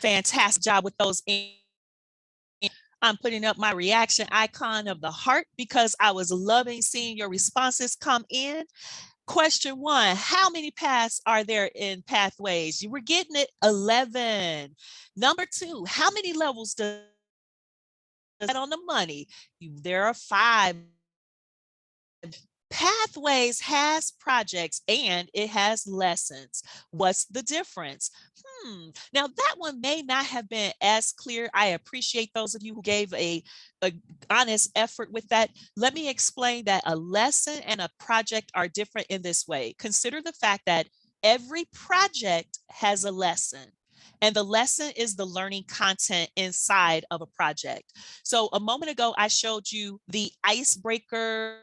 Fantastic job with those. I'm putting up my reaction icon of the heart because I was loving seeing your responses come in. Question 1, how many paths are there in pathways? You were getting it, 11. Number 2, how many levels does that on the money? There are 5. Pathways has projects and it has lessons. What's the difference? Now that one may not have been as clear. I appreciate those of you who gave a honest effort with that. Let me explain that a lesson and a project are different in this way. Consider the fact that every project has a lesson. And the lesson is the learning content inside of a project. So a moment ago, I showed you the icebreaker.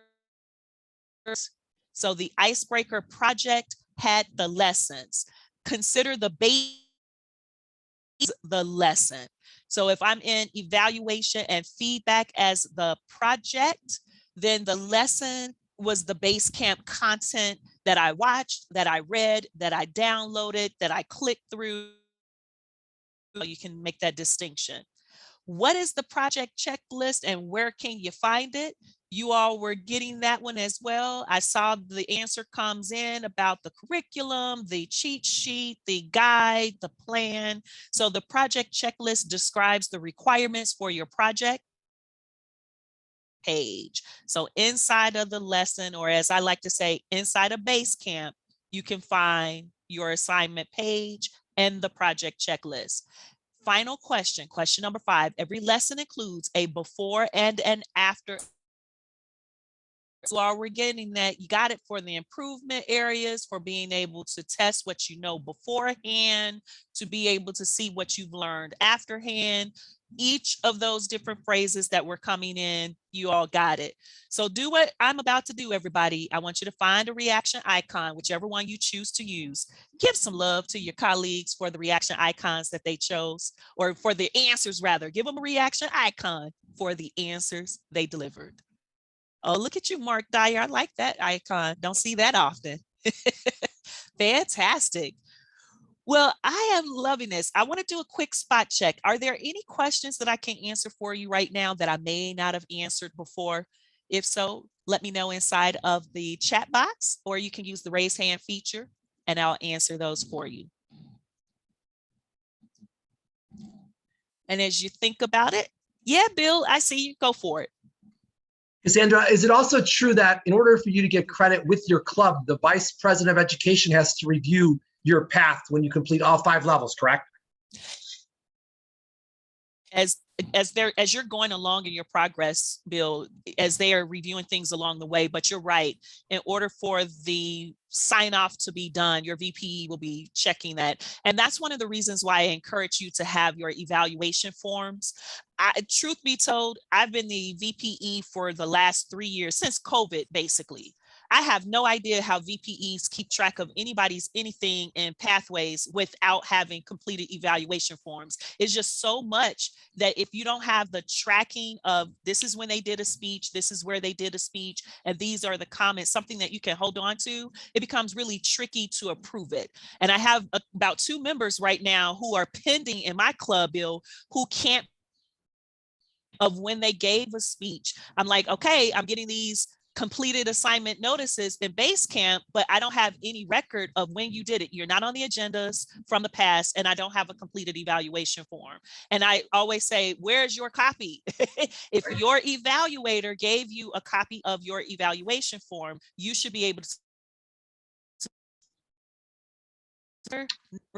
So the icebreaker project had the lessons. Consider the base, the lesson. So if I'm in evaluation and feedback as the project, then the lesson was the base camp content that I watched, that I read, that I downloaded, that I clicked through. You can make that distinction. What is the project checklist and where can you find it? You all were getting that one as well. I saw the answer comes in about the curriculum, the cheat sheet, the guide, the plan. So the project checklist describes the requirements for your project page. So inside of the lesson, or as I like to say, inside of Basecamp, you can find your assignment page and the project checklist. Final question, question number 5. Every lesson includes a before and an after. So while we're getting that, you got it for the improvement areas, for being able to test what you know beforehand, to be able to see what you've learned afterhand. Each of those different phrases that were coming in, you all got it. So do what I'm about to do, everybody. I want you to find a reaction icon, whichever one you choose to use. Give some love to your colleagues for the reaction icons that they chose, or for the answers rather. Give them a reaction icon for the answers they delivered. Oh, look at you, Mark Dyer. I like that icon. Don't see that often. Fantastic. Well, I am loving this. I want to do a quick spot check. Are there any questions that I can answer for you right now that I may not have answered before? If so, let me know inside of the chat box, or you can use the raise hand feature and I'll answer those for you. And as you think about it, yeah, Bill, I see you. Go for it. Cassandra, is it also true that in order for you to get credit with your club, the vice president of education has to review your path when you complete all 5 levels, correct? As you're going along in your progress, Bill, as they are reviewing things along the way, but you're right, in order for the sign off to be done, your VPE will be checking that. And that's one of the reasons why I encourage you to have your evaluation forms. Truth be told, I've been the VPE for the last 3 years, since COVID, basically. I have no idea how VPEs keep track of anybody's anything in pathways without having completed evaluation forms. It's just so much that if you don't have the tracking of this is when they did a speech, this is where they did a speech, and these are the comments, something that you can hold on to, it becomes really tricky to approve it. And I have about 2 members right now who are pending in my club, Bill, who can't of when they gave a speech. I'm like, okay, I'm getting these completed assignment notices in Basecamp, but I don't have any record of when you did it. You're not on the agendas from the past, and I don't have a completed evaluation form. And I always say, where's your copy? If your evaluator gave you a copy of your evaluation form, you should be able to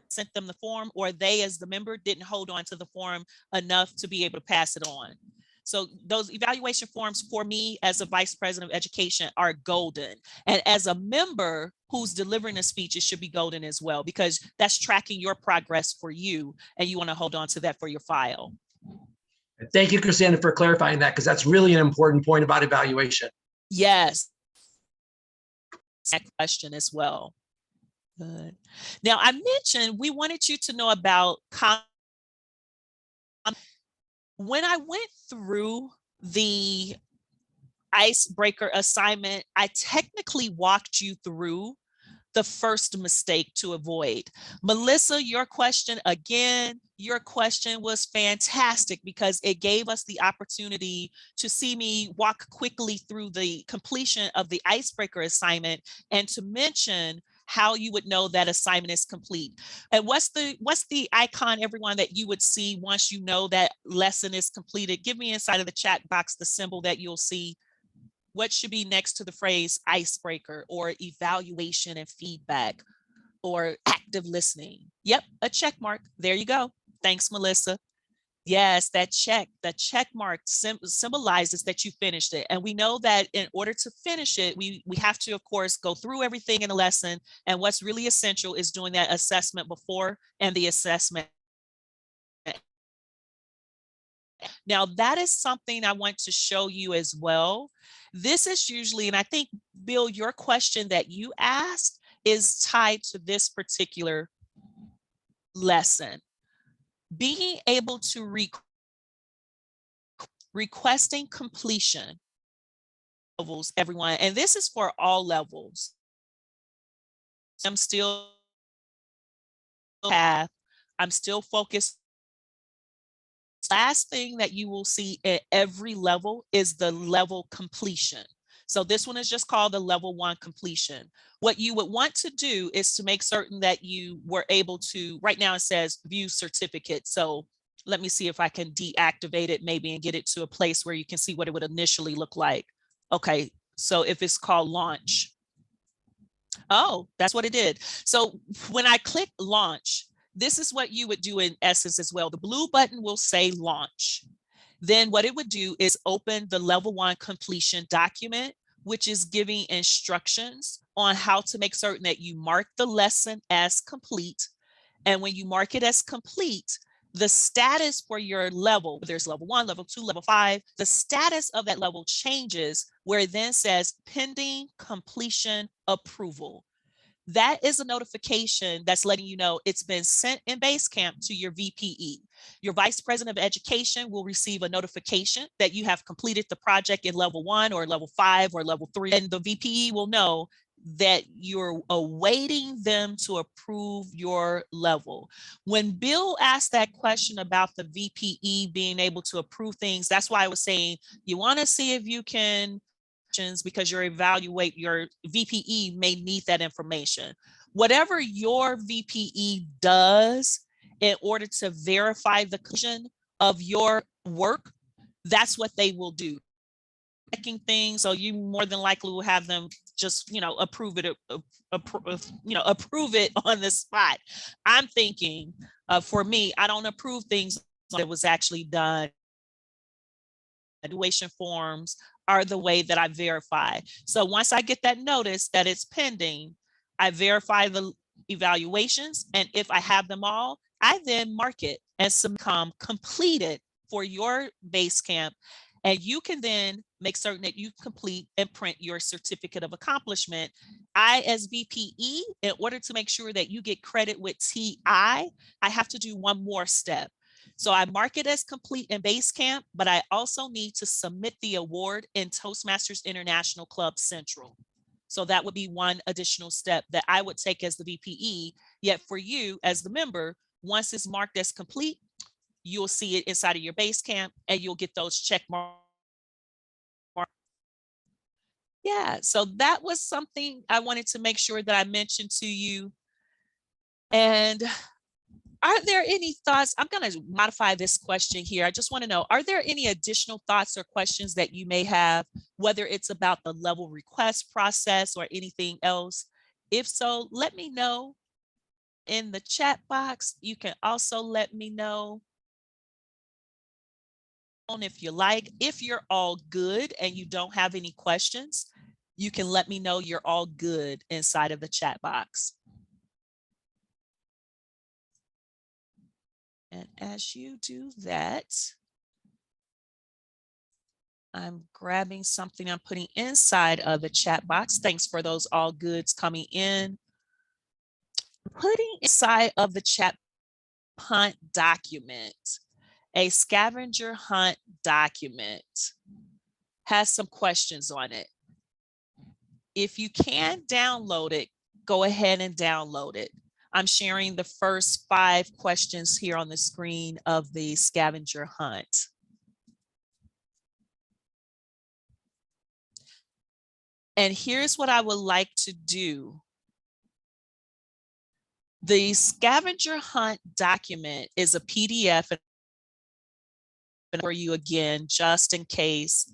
sent them the form, or they as the member didn't hold on to the form enough to be able to pass it on. So those evaluation forms for me as a vice president of education are golden. And as a member who's delivering a speech, it should be golden as well, because that's tracking your progress for you. And you want to hold on to that for your file. Thank you, Cassandra, for clarifying that, because that's really an important point about evaluation. Yes. That question as well. Good. Now, I mentioned we wanted you to know about when I went through the icebreaker assignment, I technically walked you through the first mistake to avoid. Melissa, your question was fantastic, because it gave us the opportunity to see me walk quickly through the completion of the icebreaker assignment and to mention how you would know that assignment is complete. And what's the icon, everyone, that you would see once you know that lesson is completed? Give me inside of the chat box the symbol that you'll see. What should be next to the phrase icebreaker or evaluation and feedback or active listening? Yep, a check mark. There you go. Thanks, Melissa. Yes, that check, the check mark symbolizes that you finished it. And we know that in order to finish it, we have to, of course, go through everything in the lesson. And what's really essential is doing that assessment before and the assessment. Now, that is something I want to show you as well. This is usually, and I think, Bill, your question that you asked is tied to this particular lesson. Being able to requesting completion levels, everyone, and this is for all levels. I'm still focused. Last thing that you will see at every level is the level completion. So this one is just called the level 1 completion. What you would want to do is to make certain that you were able to, right now it says view certificate. So let me see if I can deactivate it maybe and get it to a place where you can see what it would initially look like. Okay, so if it's called launch. Oh, that's what it did. So when I click launch, this is what you would do in essence as well. The blue button will say launch. Then what it would do is open the level 1 completion document, which is giving instructions on how to make certain that you mark the lesson as complete. And when you mark it as complete, the status for your level, there's level 1, level 2, level 5, the status of that level changes where it then says pending completion approval. That is a notification that's letting you know it's been sent in Basecamp to your VPE. Your Vice President of Education will receive a notification that you have completed the project in level 1 or level 5 or level 3, and the VPE will know that you're awaiting them to approve your level. When Bill asked that question about the VPE being able to approve things, that's why I was saying you want to see if you can, because your VPE may need that information. Whatever your VPE does in order to verify the completion of your work, that's what they will do. Checking things, so you more than likely will have them just, approve it, approve it on the spot. I'm thinking, for me, I don't approve things that was actually done. Evaluation forms are the way that I verify. So once I get that notice that it's pending, I verify the evaluations, and if I have them all, I then mark it as completed for your Basecamp, and you can then make certain that you complete and print your certificate of accomplishment. I, as VPE, in order to make sure that you get credit with TI, I have to do one more step. So I mark it as complete in Basecamp, but I also need to submit the award in Toastmasters International Club Central. So that would be one additional step that I would take as the VPE. Yet for you as the member, once it's marked as complete, you'll see it inside of your Basecamp and you'll get those check marks. Yeah, so that was something I wanted to make sure that I mentioned to you. And are there any thoughts? I'm going to modify this question here. I just want to know, are there any additional thoughts or questions that you may have, whether it's about the level request process or anything else? If so, let me know in the chat box. You can also let me know if you like. If you're all good and you don't have any questions, you can let me know you're all good inside of the chat box. And as you do that, I'm grabbing something I'm putting inside of the chat box. Thanks for those all goods coming in. Putting inside of the chat hunt document, a scavenger hunt document has some questions on it. If you can download it, go ahead and download it. I'm sharing the first 5 questions here on the screen of the scavenger hunt. And here's what I would like to do. The scavenger hunt document is a PDF for you again, just in case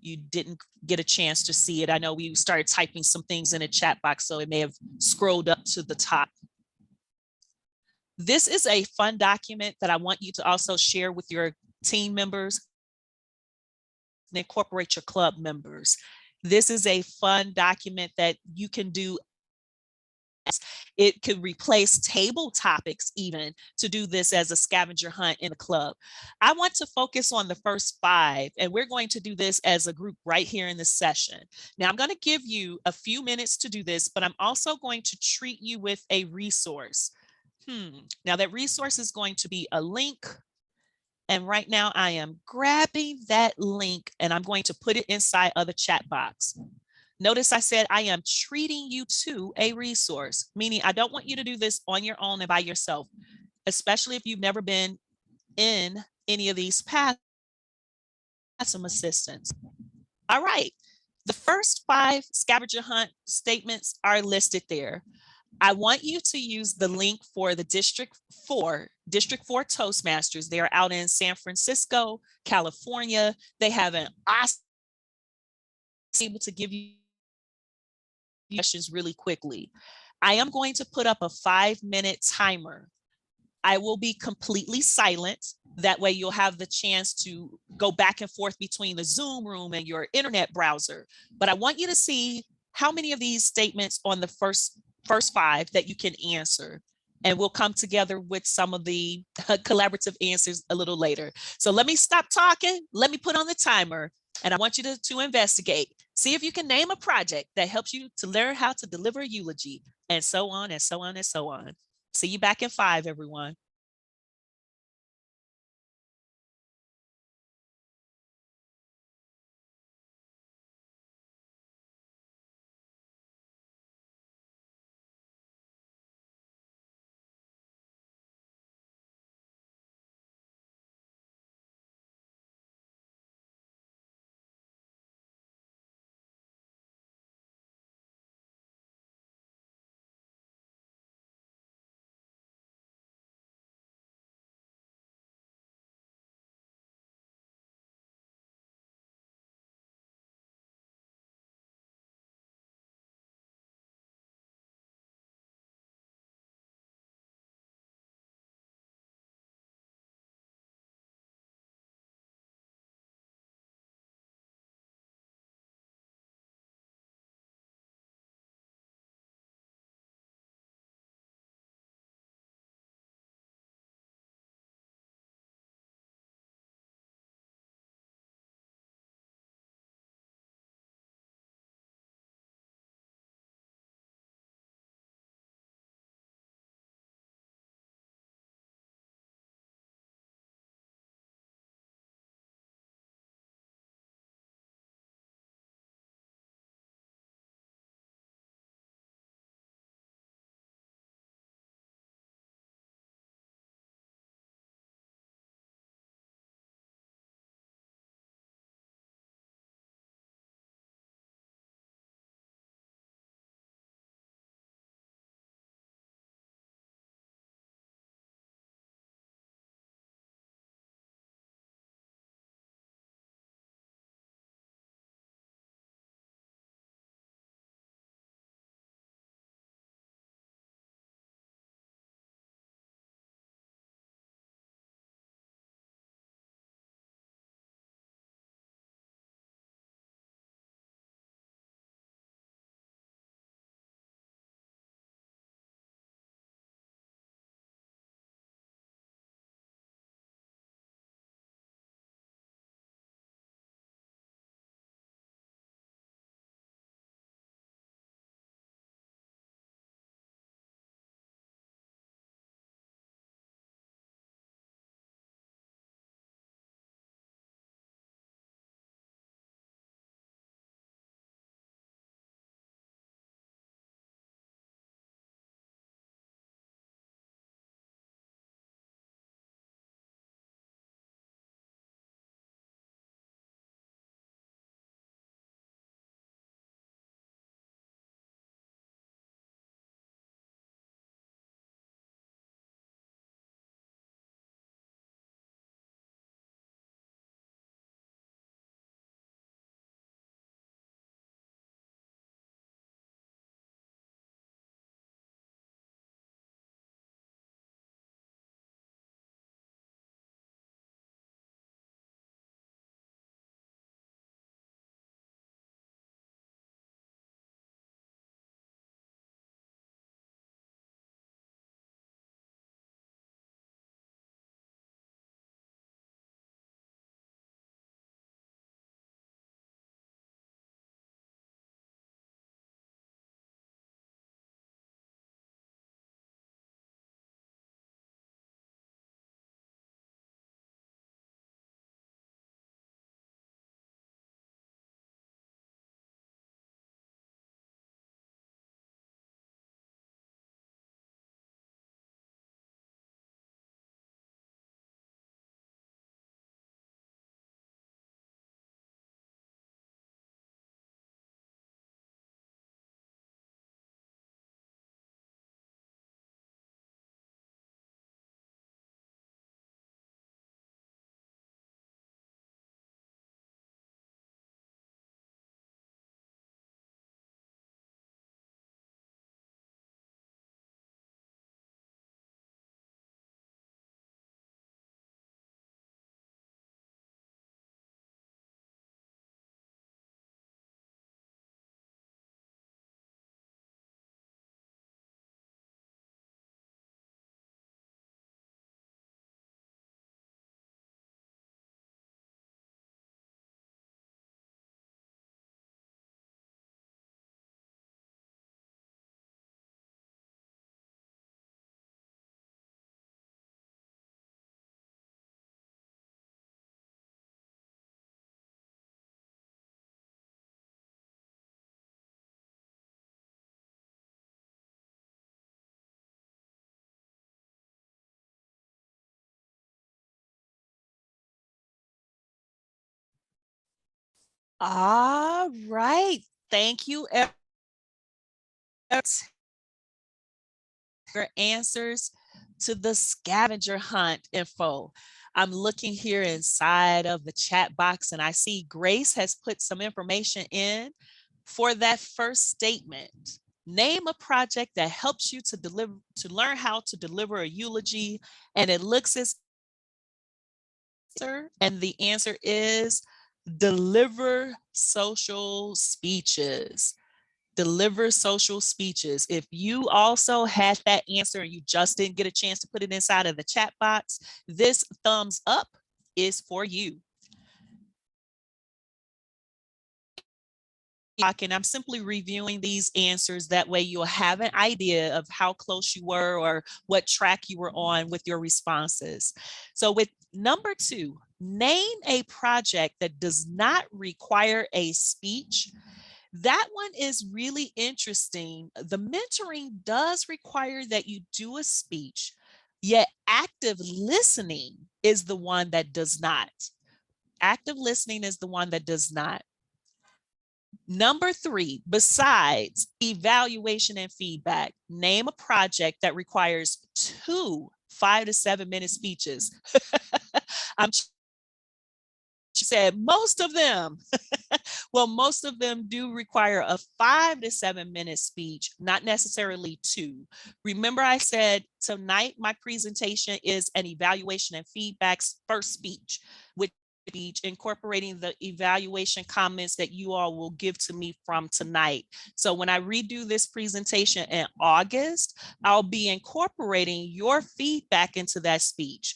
you didn't get a chance to see it. I know we started typing some things in a chat box, so it may have scrolled up to the top. This is a fun document that I want you to also share with your team members and incorporate your club members. This is a fun document that you can do. It could replace table topics even to do this as a scavenger hunt in a club. I want to focus on the first 5, and we're going to do this as a group right here in this session. Now, I'm going to give you a few minutes to do this, but I'm also going to treat you with a resource. Now, that resource is going to be a link. And right now I am grabbing that link and I'm going to put it inside of the chat box. Notice I said I am treating you to a resource, meaning I don't want you to do this on your own and by yourself, especially if you've never been in any of these paths. Some assistance. All right. The first 5 scavenger hunt statements are listed there. I want you to use the link for the District 4 Toastmasters. They're out in San Francisco, California. They have an awesome able to give you questions really quickly. I am going to put up a 5-minute timer. I will be completely silent. That way you'll have the chance to go back and forth between the Zoom room and your internet browser. But I want you to see how many of these statements on the first 5 that you can answer. And we'll come together with some of the collaborative answers a little later. So let me stop talking. Let me put on the timer. And I want you to investigate. See if you can name a project that helps you to learn how to deliver a eulogy, and so on and so on and so on. See you back in 5, everyone. All right. Thank you. Your answers to the scavenger hunt info. I'm looking here inside of the chat box and I see Grace has put some information in for that first statement. Name a project that helps you to learn how to deliver a eulogy, and it looks as and the answer is deliver social speeches. Deliver social speeches. If you also had that answer and you just didn't get a chance to put it inside of the chat box, this thumbs up is for you. And I'm simply reviewing these answers. That way you'll have an idea of how close you were or what track you were on with your responses. So with number 2, name a project that does not require a speech. That one is really interesting. The mentoring does require that you do a speech, yet active listening is the one that does not. Active listening is the one that does not. Number 3, besides evaluation and feedback, name a project that requires 2 5 to 7 minute speeches. She said most of them. Well, most of them do require a 5 to 7 minute speech, not necessarily 2. Remember I said tonight my presentation is an evaluation and feedback first speech, which speech incorporating the evaluation comments that you all will give to me from tonight. So when I redo this presentation in August, I'll be incorporating your feedback into that speech.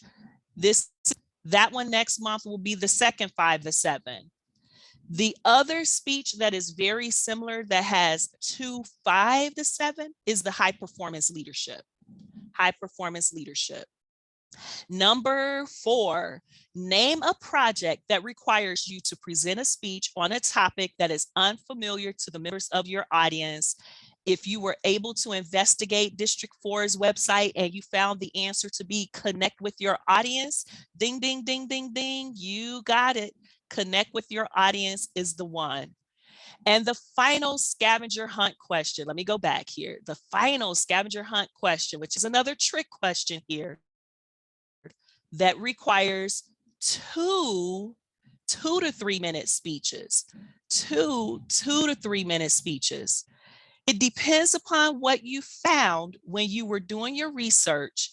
That one next month will be the second 5 to 7. The other speech that is very similar that has 2 5 to 7 is the high performance leadership. High performance leadership. Number 4, name a project that requires you to present a speech on a topic that is unfamiliar to the members of your audience. If you were able to investigate District 4's website and you found the answer to be connect with your audience, ding, ding, ding, ding, ding, you got it. Connect with your audience is the one. And the final scavenger hunt question, let me go back here. The final scavenger hunt question, which is another trick question here, that requires 2 to 3 minute speeches. 2 to 3 minute speeches. It depends upon what you found when you were doing your research.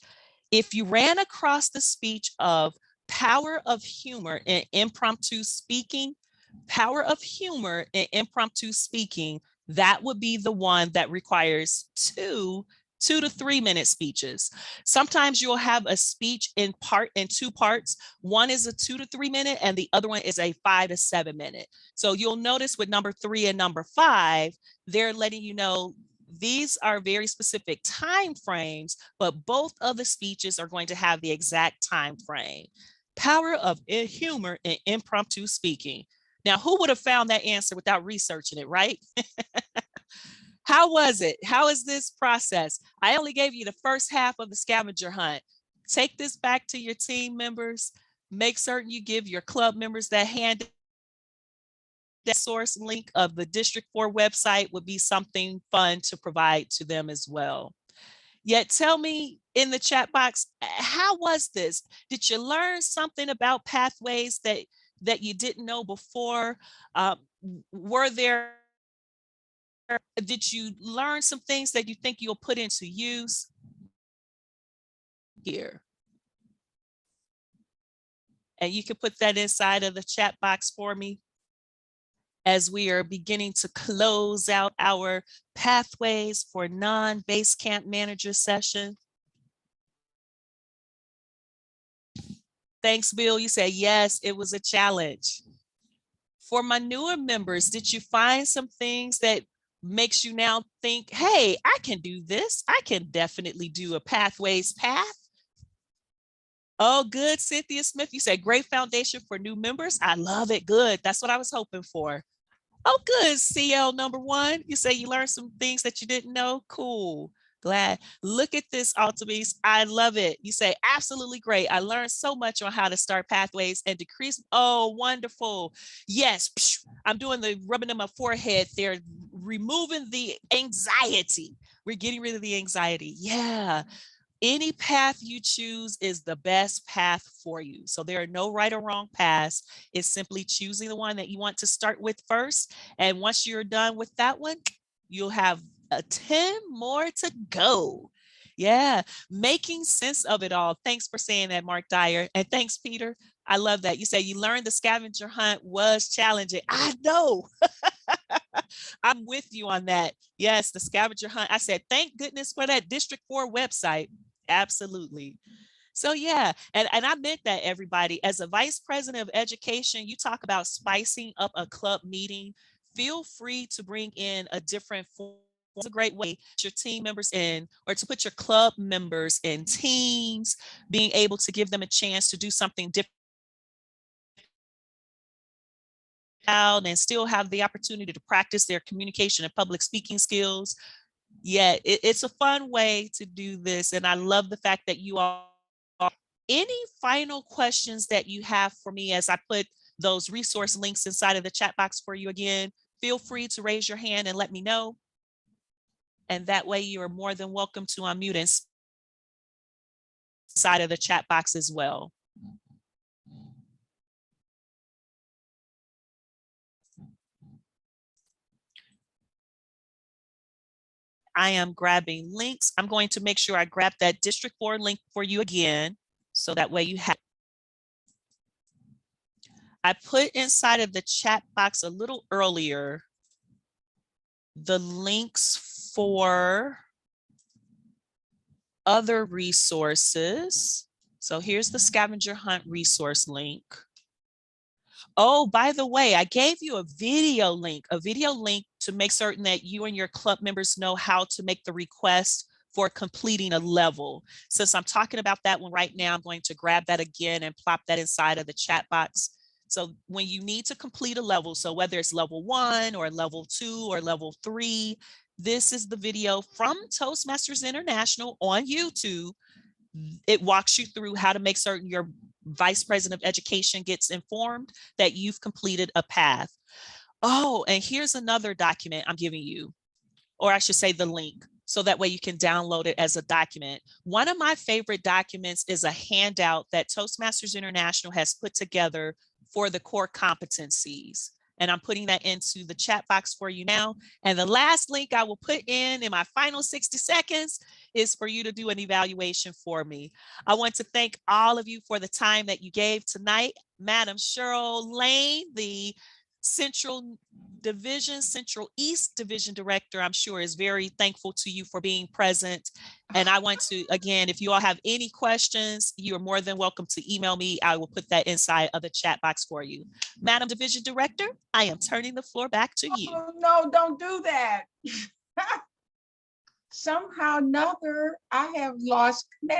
If you ran across the speech of power of humor in impromptu speaking, that would be the one that requires 2 to 3 minute speeches. Sometimes you'll have a speech in 2 parts. One is a 2 to 3 minute and the other one is a 5 to 7 minute. So you'll notice with number 3 and number 5, they're letting you know these are very specific time frames, but both of the speeches are going to have the exact time frame. Power of humor in impromptu speaking. Now, who would have found that answer without researching it, right? How was it? How is this process? I only gave you the first half of the scavenger hunt. Take this back to your team members. Make certain you give your club members that hand. That source link of the District 4 website would be something fun to provide to them as well. Yet tell me in the chat box, how was this? Did you learn something about pathways that you didn't know before? Did you learn some things that you think you'll put into use here? And you can put that inside of the chat box for me as we are beginning to close out our pathways for non-base camp manager session. Thanks, Bill. You said, yes, it was a challenge. For my newer members, did you find some things that makes you now think, hey, I can do this. I can definitely do a pathways path. Oh, good, Cynthia Smith. You said great foundation for new members. I love it. Good. That's what I was hoping for. Oh, good, CL number 1. You say you learned some things that you didn't know. Cool. Glad. Look at this, Altamise. I love it. You say, absolutely great. I learned so much on how to start pathways and decrease. Oh, wonderful. Yes, I'm doing the rubbing in my forehead. They're removing the anxiety. We're getting rid of the anxiety. Yeah. Any path you choose is the best path for you. So there are no right or wrong paths. It's simply choosing the one that you want to start with first. And once you're done with that one, you'll have 10 more to go. Yeah, making sense of it all. Thanks for saying that, Mark Dyer. And thanks, Peter. I love that. You say you learned the scavenger hunt was challenging. I know. I'm with you on that. Yes, the scavenger hunt. I said, thank goodness for that District 4 website. Absolutely. So yeah, and I meant that, everybody. As a vice president of education, you talk about spicing up a club meeting. Feel free to bring in a different form. It's a great way to put your team members in, or to put your club members in teams, being able to give them a chance to do something different and still have the opportunity to practice their communication and public speaking skills. Yeah, it's a fun way to do this. And I love the fact that you all, any final questions that you have for me as I put those resource links inside of the chat box for you again, feel free to raise your hand and let me know. And that way you are more than welcome to unmute inside of the chat box as well. I am grabbing links. I'm going to make sure I grab that District 4 link for you again, so that way you have. I put inside of the chat box a little earlier the links for other resources. So here's the scavenger hunt resource link. Oh, by the way, I gave you a video link to make certain that you and your club members know how to make the request for completing a level. Since I'm talking about that one right now, I'm going to grab that again and plop that inside of the chat box. So when you need to complete a level, so whether it's level 1 or level 2 or level 3, this is the video from Toastmasters International on YouTube. It walks you through how to make certain your vice president of education gets informed that you've completed a path. Oh, and here's another document I'm giving you, or I should say the link, so that way you can download it as a document. One of my favorite documents is a handout that Toastmasters International has put together for the core competencies. And I'm putting that into the chat box for you now. And the last link I will put in my final 60 seconds is for you to do an evaluation for me. I want to thank all of you for the time that you gave tonight. Madam Cheryl Lane, the Central East Division Director, I'm sure is very thankful to you for being present. And I want to, again, if you all have any questions, you are more than welcome to email me. I will put that inside of the chat box for you. Madam Division Director, I am turning the floor back to you. Oh, no, don't do that. Somehow or another, I have lost connection.